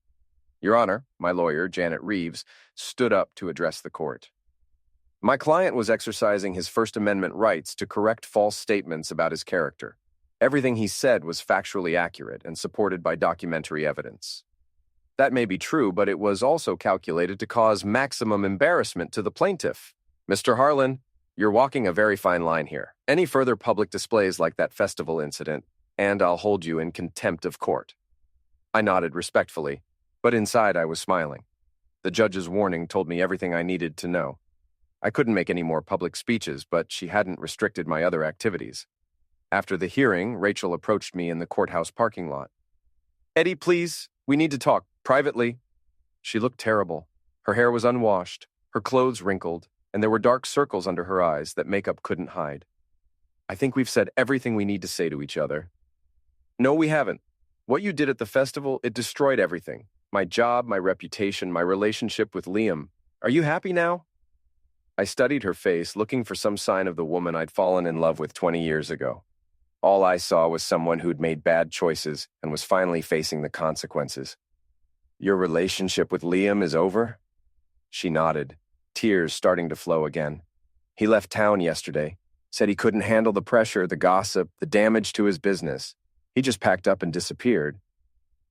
Your Honor, my lawyer, Janet Reeves, stood up to address the court. My client was exercising his First Amendment rights to correct false statements about his character. Everything he said was factually accurate and supported by documentary evidence. That may be true, but it was also calculated to cause maximum embarrassment to the plaintiff. Mr. Harlan, you're walking a very fine line here. Any further public displays like that festival incident, and I'll hold you in contempt of court. I nodded respectfully, but inside I was smiling. The judge's warning told me everything I needed to know. I couldn't make any more public speeches, but she hadn't restricted my other activities. After the hearing, Rachel approached me in the courthouse parking lot. Eddie, please, we need to talk, privately. She looked terrible. Her hair was unwashed, her clothes wrinkled, and there were dark circles under her eyes that makeup couldn't hide. I think we've said everything we need to say to each other. No, we haven't. What you did at the festival, it destroyed everything. My job, my reputation, my relationship with Liam. Are you happy now? I studied her face, looking for some sign of the woman I'd fallen in love with 20 years ago. All I saw was someone who'd made bad choices and was finally facing the consequences. Your relationship with Liam is over? She nodded, tears starting to flow again. He left town yesterday, said he couldn't handle the pressure, the gossip, the damage to his business. He just packed up and disappeared.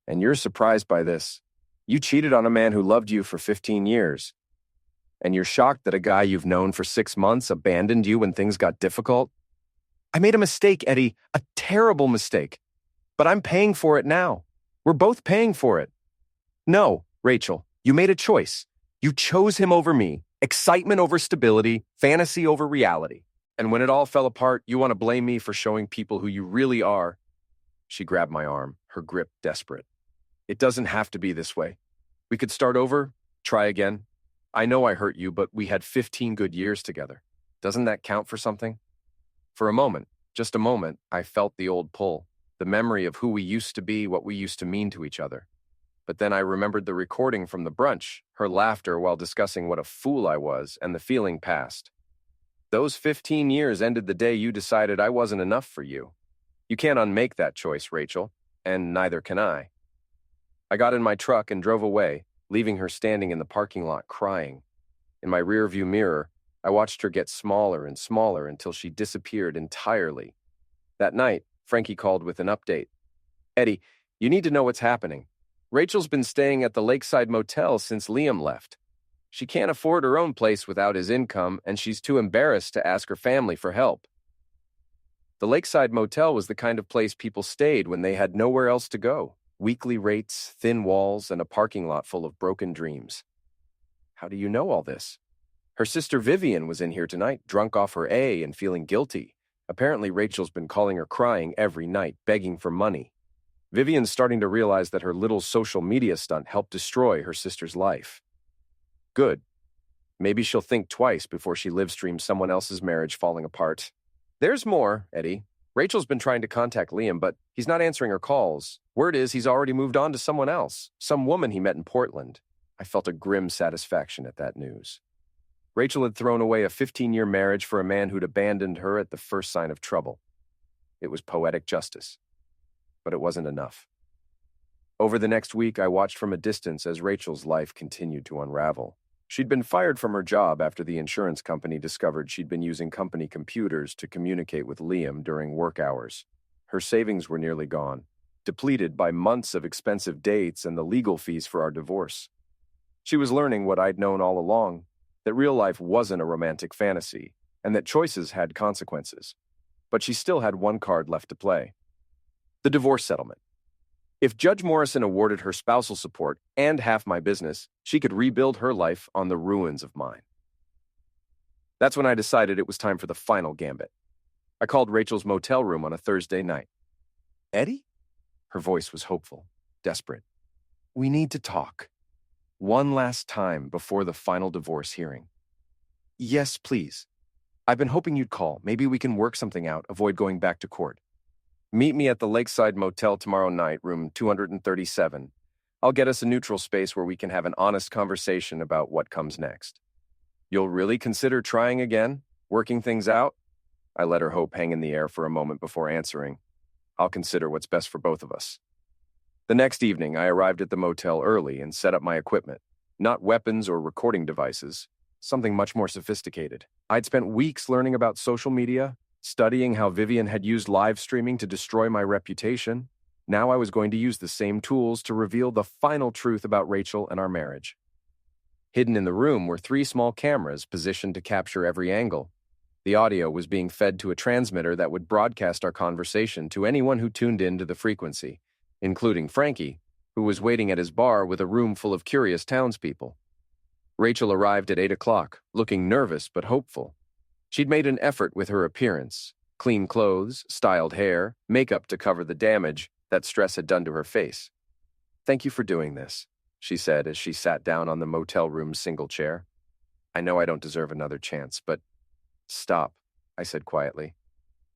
And you're surprised by this. You cheated on a man who loved you for 15 years. And you're shocked that a guy you've known for 6 months abandoned you when things got difficult? I made a mistake, Eddie, a terrible mistake. But I'm paying for it now. We're both paying for it. No, Rachel, you made a choice. You chose him over me, excitement over stability, fantasy over reality. And when it all fell apart, you want to blame me for showing people who you really are. She grabbed my arm, her grip desperate. It doesn't have to be this way. We could start over, try again. I know I hurt you, but we had 15 good years together. Doesn't that count for something? For a moment, just a moment, I felt the old pull, the memory of who we used to be, what we used to mean to each other. But then I remembered the recording from the brunch, her laughter while discussing what a fool I was, and the feeling passed. Those 15 years ended the day you decided I wasn't enough for you. You can't unmake that choice, Rachel, and neither can I. I got in my truck and drove away, leaving her standing in the parking lot crying. In my rearview mirror, I watched her get smaller and smaller until she disappeared entirely. That night, Frankie called with an update. Eddie, you need to know what's happening. Rachel's been staying at the Lakeside Motel since Liam left. She can't afford her own place without his income, and she's too embarrassed to ask her family for help. The Lakeside Motel was the kind of place people stayed when they had nowhere else to go. Weekly rates, thin walls, and a parking lot full of broken dreams. How do you know all this? Her sister Vivian was in here tonight, drunk off her A and feeling guilty. Apparently Rachel's been calling her crying every night, begging for money. Vivian's starting to realize that her little social media stunt helped destroy her sister's life. Good. Maybe she'll think twice before she live-streams someone else's marriage falling apart. There's more, Eddie. Rachel's been trying to contact Liam, but he's not answering her calls. Word is he's already moved on to someone else, some woman he met in Portland. I felt a grim satisfaction at that news. Rachel had thrown away a 15-year marriage for a man who'd abandoned her at the first sign of trouble. It was poetic justice. But it wasn't enough. Over the next week, I watched from a distance as Rachel's life continued to unravel. She'd been fired from her job after the insurance company discovered she'd been using company computers to communicate with Liam during work hours. Her savings were nearly gone, depleted by months of expensive dates and the legal fees for our divorce. She was learning what I'd known all along, that real life wasn't a romantic fantasy, and that choices had consequences. But she still had one card left to play. The divorce settlement. If Judge Morrison awarded her spousal support and half my business, she could rebuild her life on the ruins of mine. That's when I decided it was time for the final gambit. I called Rachel's motel room on a Thursday night. Eddie? Her voice was hopeful, desperate. We need to talk. One last time before the final divorce hearing. Yes, please. I've been hoping you'd call. Maybe we can work something out, avoid going back to court. Meet me at the Lakeside Motel tomorrow night, room 237. I'll get us a neutral space where we can have an honest conversation about what comes next. You'll really consider trying again? Working things out? I let her hope hang in the air for a moment before answering. I'll consider what's best for both of us. The next evening, I arrived at the motel early and set up my equipment. Not weapons or recording devices, something much more sophisticated. I'd spent weeks learning about social media, studying how Vivian had used live streaming to destroy my reputation. Now I was going to use the same tools to reveal the final truth about Rachel and our marriage. Hidden in the room were 3 small cameras positioned to capture every angle. The audio was being fed to a transmitter that would broadcast our conversation to anyone who tuned in to the frequency, including Frankie, who was waiting at his bar with a room full of curious townspeople. Rachel arrived at 8 o'clock, looking nervous but hopeful. She'd made an effort with her appearance: clean clothes, styled hair, makeup to cover the damage that stress had done to her face. "Thank you for doing this," she said as she sat down on the motel room's single chair. "I know I don't deserve another chance, but—" "Stop," I said quietly.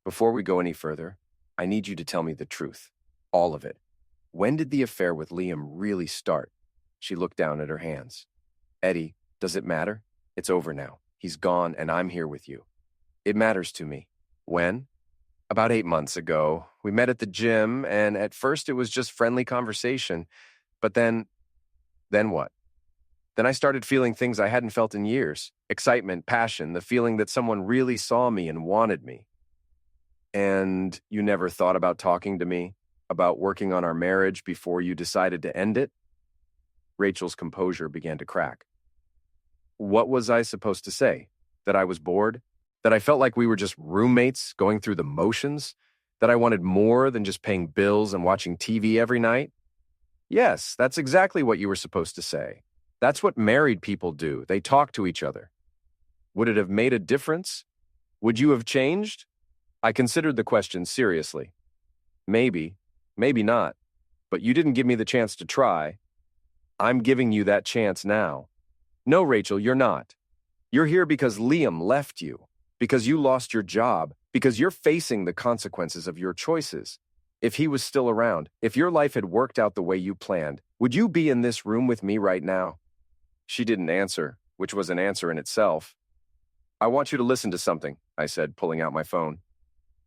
"Before we go any further, I need you to tell me the truth. All of it. When did the affair with Liam really start?" She looked down at her hands. "Eddie, does it matter? It's over now. He's gone and I'm here with you." "It matters to me." "When?" "About 8 months ago. We met at the gym, and at first it was just friendly conversation. But then what? Then I started feeling things I hadn't felt in years. Excitement, passion, the feeling that someone really saw me and wanted me." "And you never thought about talking to me, about working on our marriage before you decided to end it?" Rachel's composure began to crack. "What was I supposed to say? That I was bored? That I felt like we were just roommates going through the motions? That I wanted more than just paying bills and watching TV every night?" "Yes, that's exactly what you were supposed to say. That's what married people do. They talk to each other." "Would it have made a difference? Would you have changed?" I considered the question seriously. "Maybe, maybe not. But you didn't give me the chance to try. I'm giving you that chance now." "No, Rachel, you're not. You're here because Liam left you, because you lost your job, because you're facing the consequences of your choices. If he was still around, if your life had worked out the way you planned, would you be in this room with me right now?" She didn't answer, which was an answer in itself. "I want you to listen to something," I said, pulling out my phone.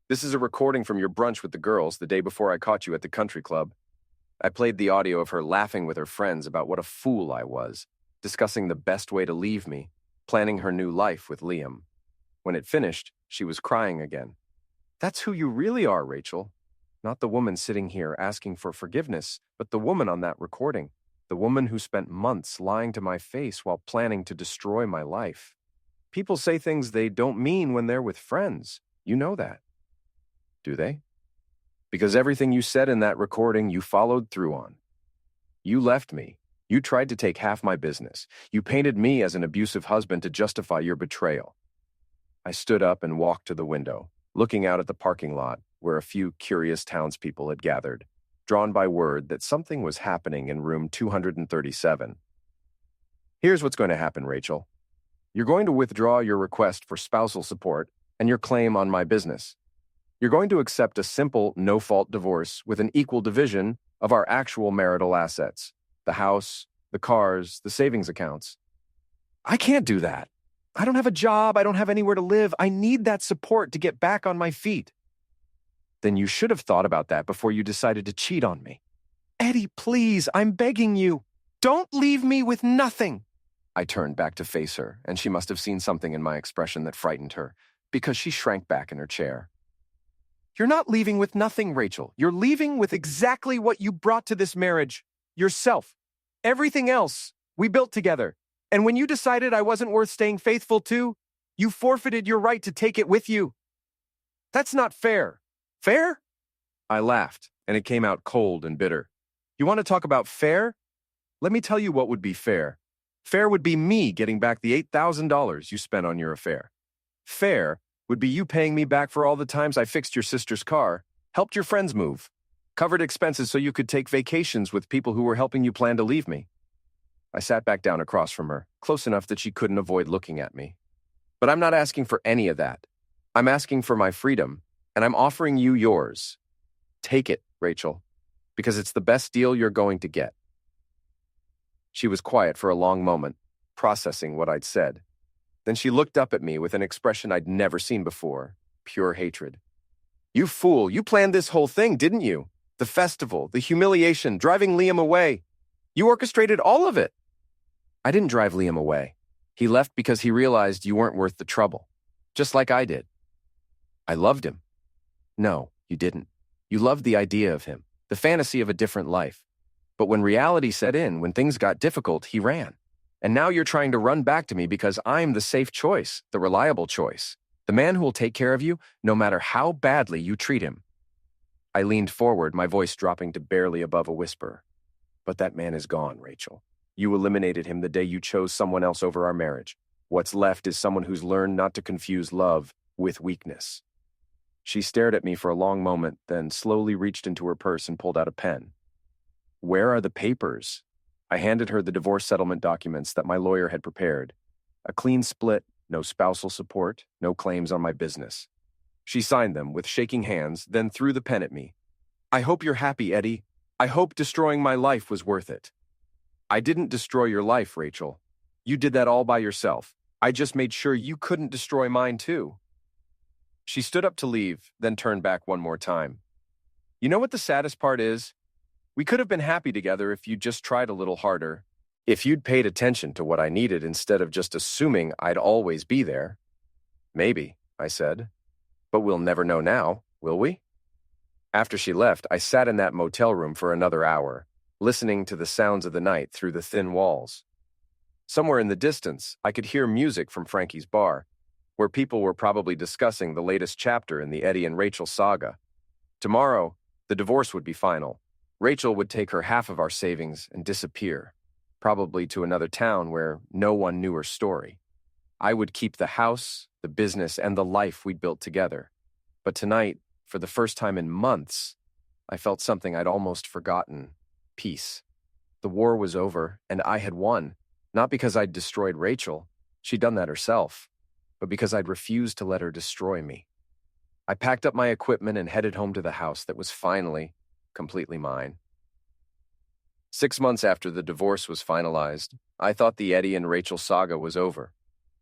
"This is a recording from your brunch with the girls the day before I caught you at the country club." I played the audio of her laughing with her friends about what a fool I was, discussing the best way to leave me, planning her new life with Liam. When it finished, she was crying again. "That's who you really are, Rachel. Not the woman sitting here asking for forgiveness, but the woman on that recording. The woman who spent months lying to my face while planning to destroy my life. People say things they don't mean when they're with friends. You know that." "Do they?" "Because everything you said in that recording you followed through on. You left me. You tried to take half my business. You painted me as an abusive husband to justify your betrayal." I stood up and walked to the window, looking out at the parking lot where a few curious townspeople had gathered, drawn by word that something was happening in room 237. "Here's what's going to happen, Rachel. You're going to withdraw your request for spousal support and your claim on my business. You're going to accept a simple, no-fault divorce with an equal division of our actual marital assets. The house, the cars, the savings accounts." "I can't do that. I don't have a job. I don't have anywhere to live. I need that support to get back on my feet." "Then you should have thought about that before you decided to cheat on me." "Eddie, please, I'm begging you. Don't leave me with nothing." I turned back to face her, and she must have seen something in my expression that frightened her, because she shrank back in her chair. "You're not leaving with nothing, Rachel. You're leaving with exactly what you brought to this marriage. Yourself. Everything else we built together. And when you decided I wasn't worth staying faithful to, you forfeited your right to take it with you. That's not fair. Fair?" I laughed, and it came out cold and bitter. "You want to talk about fair? Let me tell you what would be fair. Fair would be me getting back the $8,000 you spent on your affair. Fair would be you paying me back for all the times I fixed your sister's car, helped your friends move, covered expenses so you could take vacations with people who were helping you plan to leave me." I sat back down across from her, close enough that she couldn't avoid looking at me. "But I'm not asking for any of that. I'm asking for my freedom, and I'm offering you yours. Take it, Rachel, because it's the best deal you're going to get." She was quiet for a long moment, processing what I'd said. Then she looked up at me with an expression I'd never seen before, pure hatred. "You fool, you planned this whole thing, didn't you? The festival, the humiliation, driving Liam away. You orchestrated all of it." "I didn't drive Liam away. He left because he realized you weren't worth the trouble, just like I did." "I loved him." "No, you didn't. You loved the idea of him, the fantasy of a different life. But when reality set in, when things got difficult, he ran. And now you're trying to run back to me because I'm the safe choice, the reliable choice, the man who will take care of you no matter how badly you treat him." I leaned forward, my voice dropping to barely above a whisper. "But that man is gone, Rachel. You eliminated him the day you chose someone else over our marriage. What's left is someone who's learned not to confuse love with weakness." She stared at me for a long moment, then slowly reached into her purse and pulled out a pen. "Where are the papers?" I handed her the divorce settlement documents that my lawyer had prepared. A clean split, no spousal support, no claims on my business. She signed them with shaking hands, then threw the pen at me. "I hope you're happy, Eddie. I hope destroying my life was worth it." "I didn't destroy your life, Rachel. You did that all by yourself. I just made sure you couldn't destroy mine too." She stood up to leave, then turned back one more time. "You know what the saddest part is? We could have been happy together if you'd just tried a little harder. If you'd paid attention to what I needed instead of just assuming I'd always be there." "Maybe," I said. "But we'll never know now, will we?" After she left, I sat in that motel room for another hour, listening to the sounds of the night through the thin walls. Somewhere in the distance, I could hear music from Frankie's bar, where people were probably discussing the latest chapter in the Eddie and Rachel saga. Tomorrow, the divorce would be final. Rachel would take her half of our savings and disappear, probably to another town where no one knew her story. I would keep the house, the business, and the life we'd built together. But tonight, for the first time in months, I felt something I'd almost forgotten: peace. The war was over, and I had won, not because I'd destroyed Rachel, she'd done that herself, but because I'd refused to let her destroy me. I packed up my equipment and headed home to the house that was finally completely mine. 6 months after the divorce was finalized, I thought the Eddie and Rachel saga was over.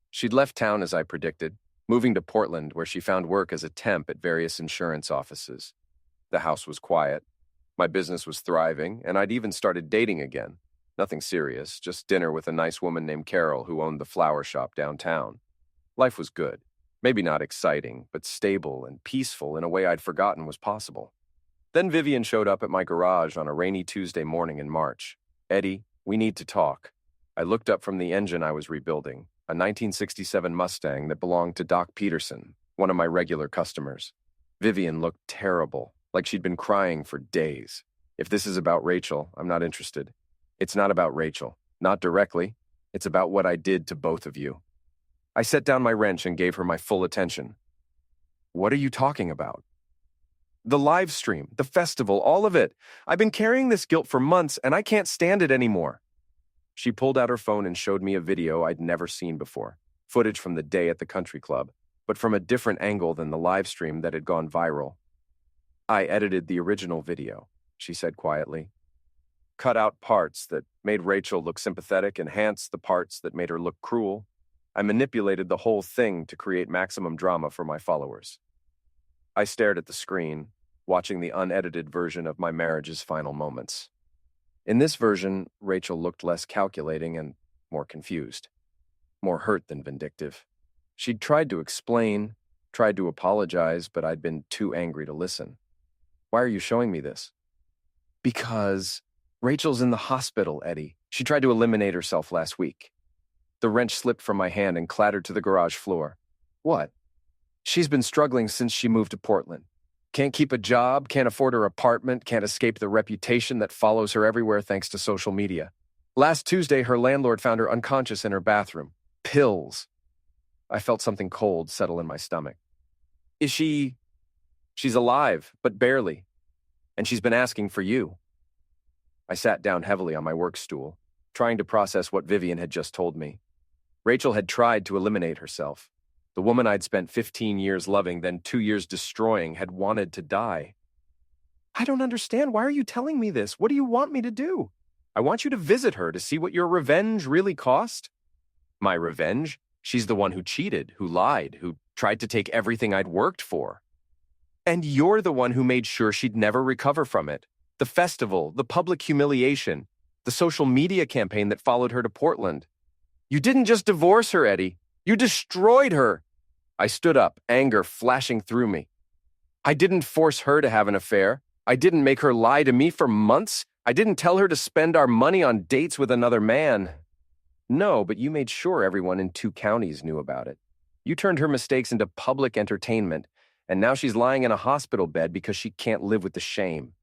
She'd left town as I predicted, moving to Portland where she found work as a temp at various insurance offices. The house was quiet. My business was thriving, and I'd even started dating again. Nothing serious, just dinner with a nice woman named Carol who owned the flower shop downtown. Life was good. Maybe not exciting, but stable and peaceful in a way I'd forgotten was possible. Then Vivian showed up at my garage on a rainy Tuesday morning in March. "Eddie, we need to talk." I looked up from the engine I was rebuilding, a 1967 Mustang that belonged to Doc Peterson, one of my regular customers. Vivian looked terrible, like she'd been crying for days. "If this is about Rachel, I'm not interested." "It's not about Rachel. Not directly. It's about what I did to both of you." I set down my wrench and gave her my full attention. "What are you talking about?" "The live stream, the festival, all of it. I've been carrying this guilt for months, and I can't stand it anymore." She pulled out her phone and showed me a video I'd never seen before, footage from the day at the country club, but from a different angle than the live stream that had gone viral. "I edited the original video," she said quietly. "Cut out parts that made Rachel look sympathetic, enhanced the parts that made her look cruel. I manipulated the whole thing to create maximum drama for my followers." I stared at the screen, watching the unedited version of my marriage's final moments. In this version, Rachel looked less calculating and more confused, more hurt than vindictive. She'd tried to explain, tried to apologize, but I'd been too angry to listen. "Why are you showing me this?" "Because Rachel's in the hospital, Eddie. She tried to eliminate herself last week." The wrench slipped from my hand and clattered to the garage floor. "What?" "She's been struggling since she moved to Portland. Can't keep a job, can't afford her apartment, can't escape the reputation that follows her everywhere thanks to social media. Last Tuesday, her landlord found her unconscious in her bathroom. Pills." I felt something cold settle in my stomach. "Is she..." "She's alive, but barely. And she's been asking for you." I sat down heavily on my work stool, trying to process what Vivian had just told me. Rachel had tried to eliminate herself. The woman I'd spent 15 years loving, then 2 years destroying, had wanted to die. "I don't understand. Why are you telling me this? What do you want me to do?" "I want you to visit her to see what your revenge really cost." "My revenge? She's the one who cheated, who lied, who tried to take everything I'd worked for. And you're the one who made sure she'd never recover from it. The festival, the public humiliation, the social media campaign that followed her to Portland. You didn't just divorce her, Eddie. You destroyed her. I stood up, anger flashing through me. I didn't force her to have an affair. I didn't make her lie to me for months. I didn't tell her to spend our money on dates with another man. No, but you made sure everyone in 2 counties knew about it. You turned her mistakes into public entertainment, and now she's lying in a hospital bed because she can't live with the shame.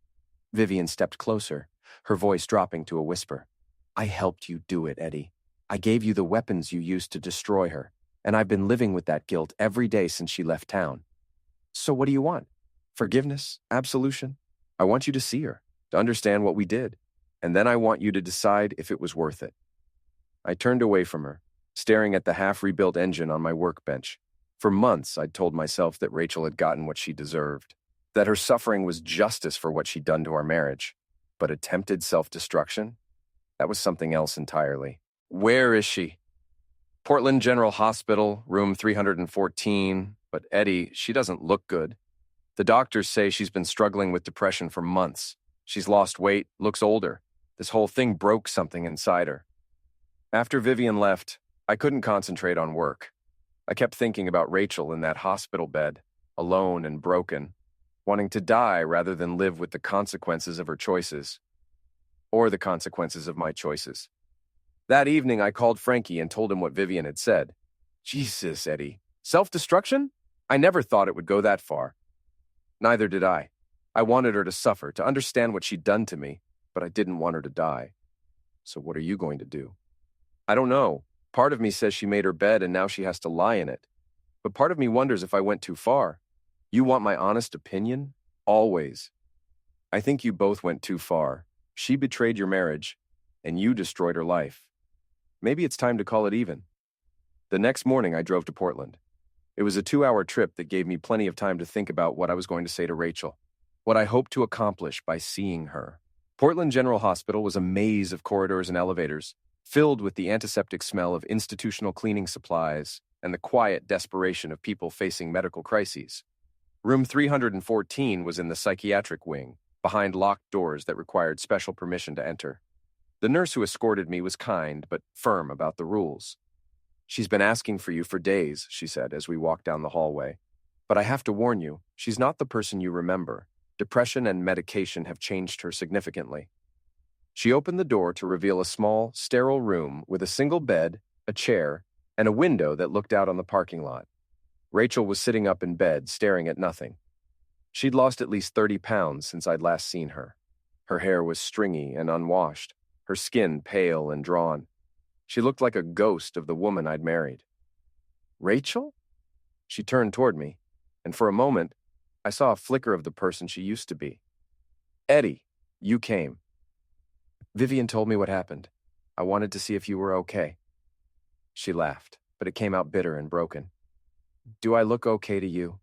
Vivian stepped closer, her voice dropping to a whisper. I helped you do it, Eddie. I gave you the weapons you used to destroy her, and I've been living with that guilt every day since she left town. So what do you want? Forgiveness? Absolution? I want you to see her, to understand what we did, and then I want you to decide if it was worth it. I turned away from her, staring at the half-rebuilt engine on my workbench. For months, I'd told myself that Rachel had gotten what she deserved, that her suffering was justice for what she'd done to our marriage. But attempted self-destruction? That was something else entirely. Where is she? Portland General Hospital, room 314. But Eddie, she doesn't look good. The doctors say she's been struggling with depression for months. She's lost weight, looks older. This whole thing broke something inside her. After Vivian left, I couldn't concentrate on work. I kept thinking about Rachel in that hospital bed, alone and broken, wanting to die rather than live with the consequences of her choices, or the consequences of my choices. That evening, I called Frankie and told him what Vivian had said. Jesus, Eddie. Self-destruction? I never thought it would go that far. Neither did I. I wanted her to suffer, to understand what she'd done to me, but I didn't want her to die. So what are you going to do? I don't know. Part of me says she made her bed and now she has to lie in it. But part of me wonders if I went too far. You want my honest opinion? Always. I think you both went too far. She betrayed your marriage, and you destroyed her life. Maybe it's time to call it even. The next morning, I drove to Portland. It was a 2-hour trip that gave me plenty of time to think about what I was going to say to Rachel, what I hoped to accomplish by seeing her. Portland General Hospital was a maze of corridors and elevators, filled with the antiseptic smell of institutional cleaning supplies and the quiet desperation of people facing medical crises. Room 314 was in the psychiatric wing, behind locked doors that required special permission to enter. The nurse who escorted me was kind but firm about the rules. She's been asking for you for days, she said as we walked down the hallway. But I have to warn you, she's not the person you remember. Depression and medication have changed her significantly. She opened the door to reveal a small, sterile room with a single bed, a chair, and a window that looked out on the parking lot. Rachel was sitting up in bed, staring at nothing. She'd lost at least 30 pounds since I'd last seen her. Her hair was stringy and unwashed, her skin pale and drawn. She looked like a ghost of the woman I'd married. Rachel? She turned toward me, and for a moment, I saw a flicker of the person she used to be. Eddie, you came. Vivian told me what happened. I wanted to see if you were okay. She laughed, but it came out bitter and broken. Do I look okay to you?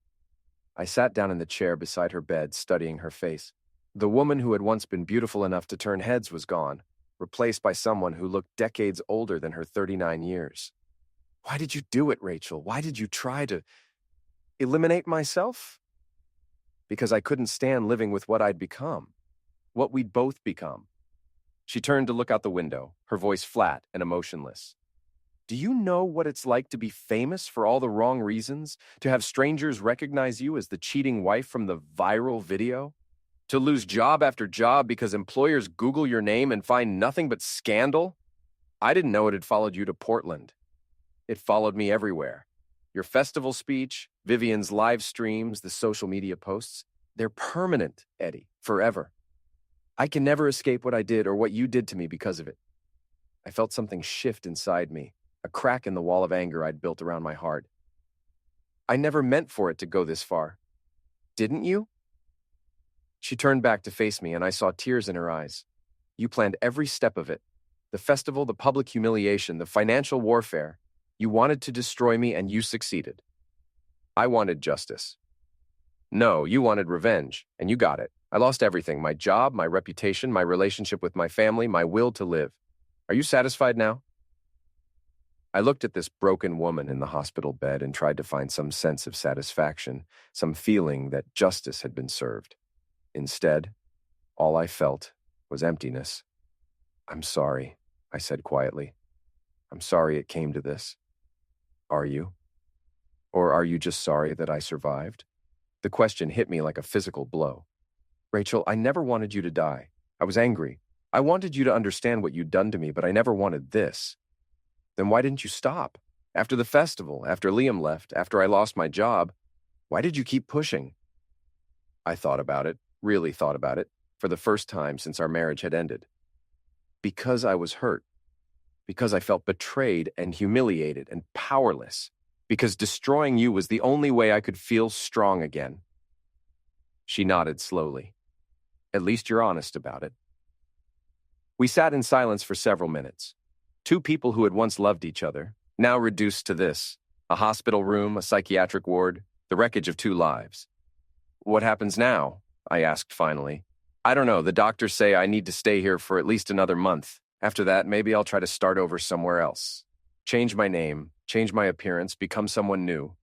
I sat down in the chair beside her bed, studying her face. The woman who had once been beautiful enough to turn heads was gone, replaced by someone who looked decades older than her 39 years. Why did you do it, Rachel? Why did you try to eliminate myself? Because I couldn't stand living with what I'd become, what we'd both become. She turned to look out the window, her voice flat and emotionless. Do you know what it's like to be famous for all the wrong reasons? To have strangers recognize you as the cheating wife from the viral video? To lose job after job because employers Google your name and find nothing but scandal? I didn't know it had followed you to Portland. It followed me everywhere. Your festival speech, Vivian's live streams, the social media posts, they're permanent, Eddie, forever. I can never escape what I did or what you did to me because of it. I felt something shift inside me, a crack in the wall of anger I'd built around my heart. I never meant for it to go this far. Didn't you? She turned back to face me, and I saw tears in her eyes. You planned every step of it. The festival, the public humiliation, the financial warfare. You wanted to destroy me, and you succeeded. I wanted justice. No, you wanted revenge, and you got it. I lost everything, my job, my reputation, my relationship with my family, my will to live. Are you satisfied now? I looked at this broken woman in the hospital bed and tried to find some sense of satisfaction, some feeling that justice had been served. Instead, all I felt was emptiness. "I'm sorry," I said quietly. "I'm sorry it came to this." "Are you? Or are you just sorry that I survived?" The question hit me like a physical blow. "Rachel, I never wanted you to die. I was angry. I wanted you to understand what you'd done to me, but I never wanted this." "Then why didn't you stop? After the festival, after Liam left, after I lost my job, why did you keep pushing?" I thought about it, really thought about it, for the first time since our marriage had ended. Because I was hurt. Because I felt betrayed and humiliated and powerless. Because destroying you was the only way I could feel strong again. She nodded slowly. "At least you're honest about it." We sat in silence for several minutes. Two people who had once loved each other, now reduced to this: a hospital room, a psychiatric ward, the wreckage of two lives. "What happens now?" I asked finally. "I don't know. The doctors say I need to stay here for at least another month. After that, maybe I'll try to start over somewhere else. Change my name, change my appearance, become someone new.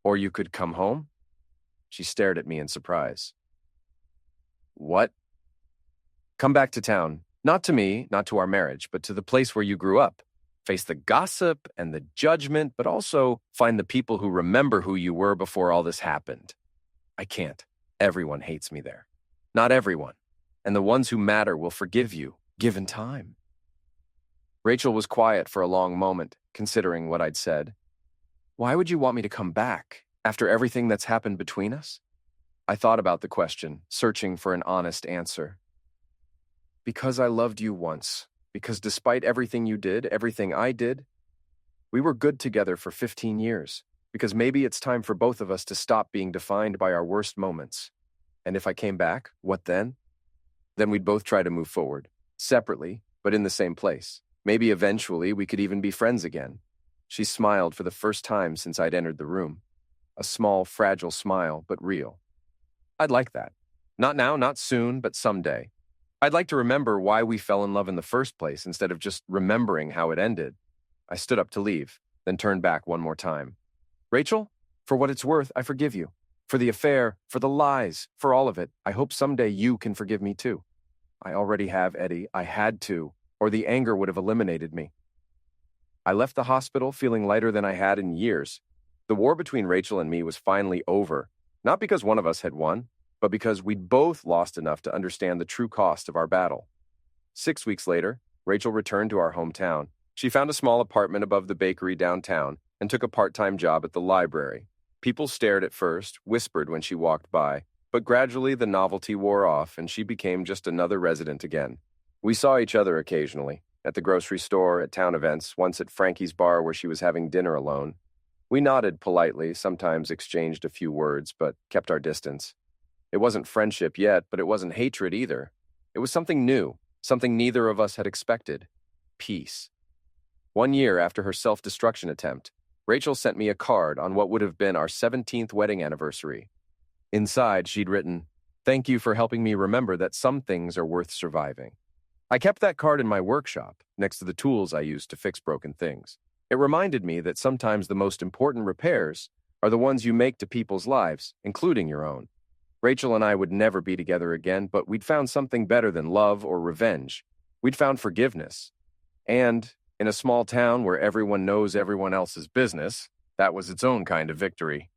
Or you could come home?" She stared at me in surprise. "What?" "Come back to town. Not to me, not to our marriage, but to the place where you grew up. Face the gossip and the judgment, but also find the people who remember who you were before all this happened." "I can't. Everyone hates me there." "Not everyone. And the ones who matter will forgive you, given time." Rachel was quiet for a long moment, considering what I'd said. "Why would you want me to come back, after everything that's happened between us?" I thought about the question, searching for an honest answer. "Because I loved you once. Because despite everything you did, everything I did, we were good together for 15 years. Because maybe it's time for both of us to stop being defined by our worst moments. And if I came back, what then? Then we'd both try to move forward, separately, but in the same place. Maybe eventually we could even be friends again." She smiled for the first time since I'd entered the room. A small, fragile smile, but real. "I'd like that. Not now, not soon, but someday. I'd like to remember why we fell in love in the first place instead of just remembering how it ended." I stood up to leave, then turned back one more time. "Rachel, for what it's worth, I forgive you. For the affair, for the lies, for all of it. I hope someday you can forgive me too." "I already have, Eddie. I had to, or the anger would have eliminated me." I left the hospital feeling lighter than I had in years. The war between Rachel and me was finally over, not because one of us had won, but because we'd both lost enough to understand the true cost of our battle. 6 weeks later, Rachel returned to our hometown. She found a small apartment above the bakery downtown and took a part-time job at the library. People stared at first, whispered when she walked by, but gradually the novelty wore off and she became just another resident again. We saw each other occasionally, at the grocery store, at town events, once at Frankie's bar where she was having dinner alone. We nodded politely, sometimes exchanged a few words, but kept our distance. It wasn't friendship yet, but it wasn't hatred either. It was something new, something neither of us had expected. Peace. 1 year after her self-destruction attempt, Rachel sent me a card on what would have been our 17th wedding anniversary. Inside, she'd written, "Thank you for helping me remember that some things are worth surviving." I kept that card in my workshop, next to the tools I used to fix broken things. It reminded me that sometimes the most important repairs are the ones you make to people's lives, including your own. Rachel and I would never be together again, but we'd found something better than love or revenge. We'd found forgiveness. And in a small town where everyone knows everyone else's business, that was its own kind of victory.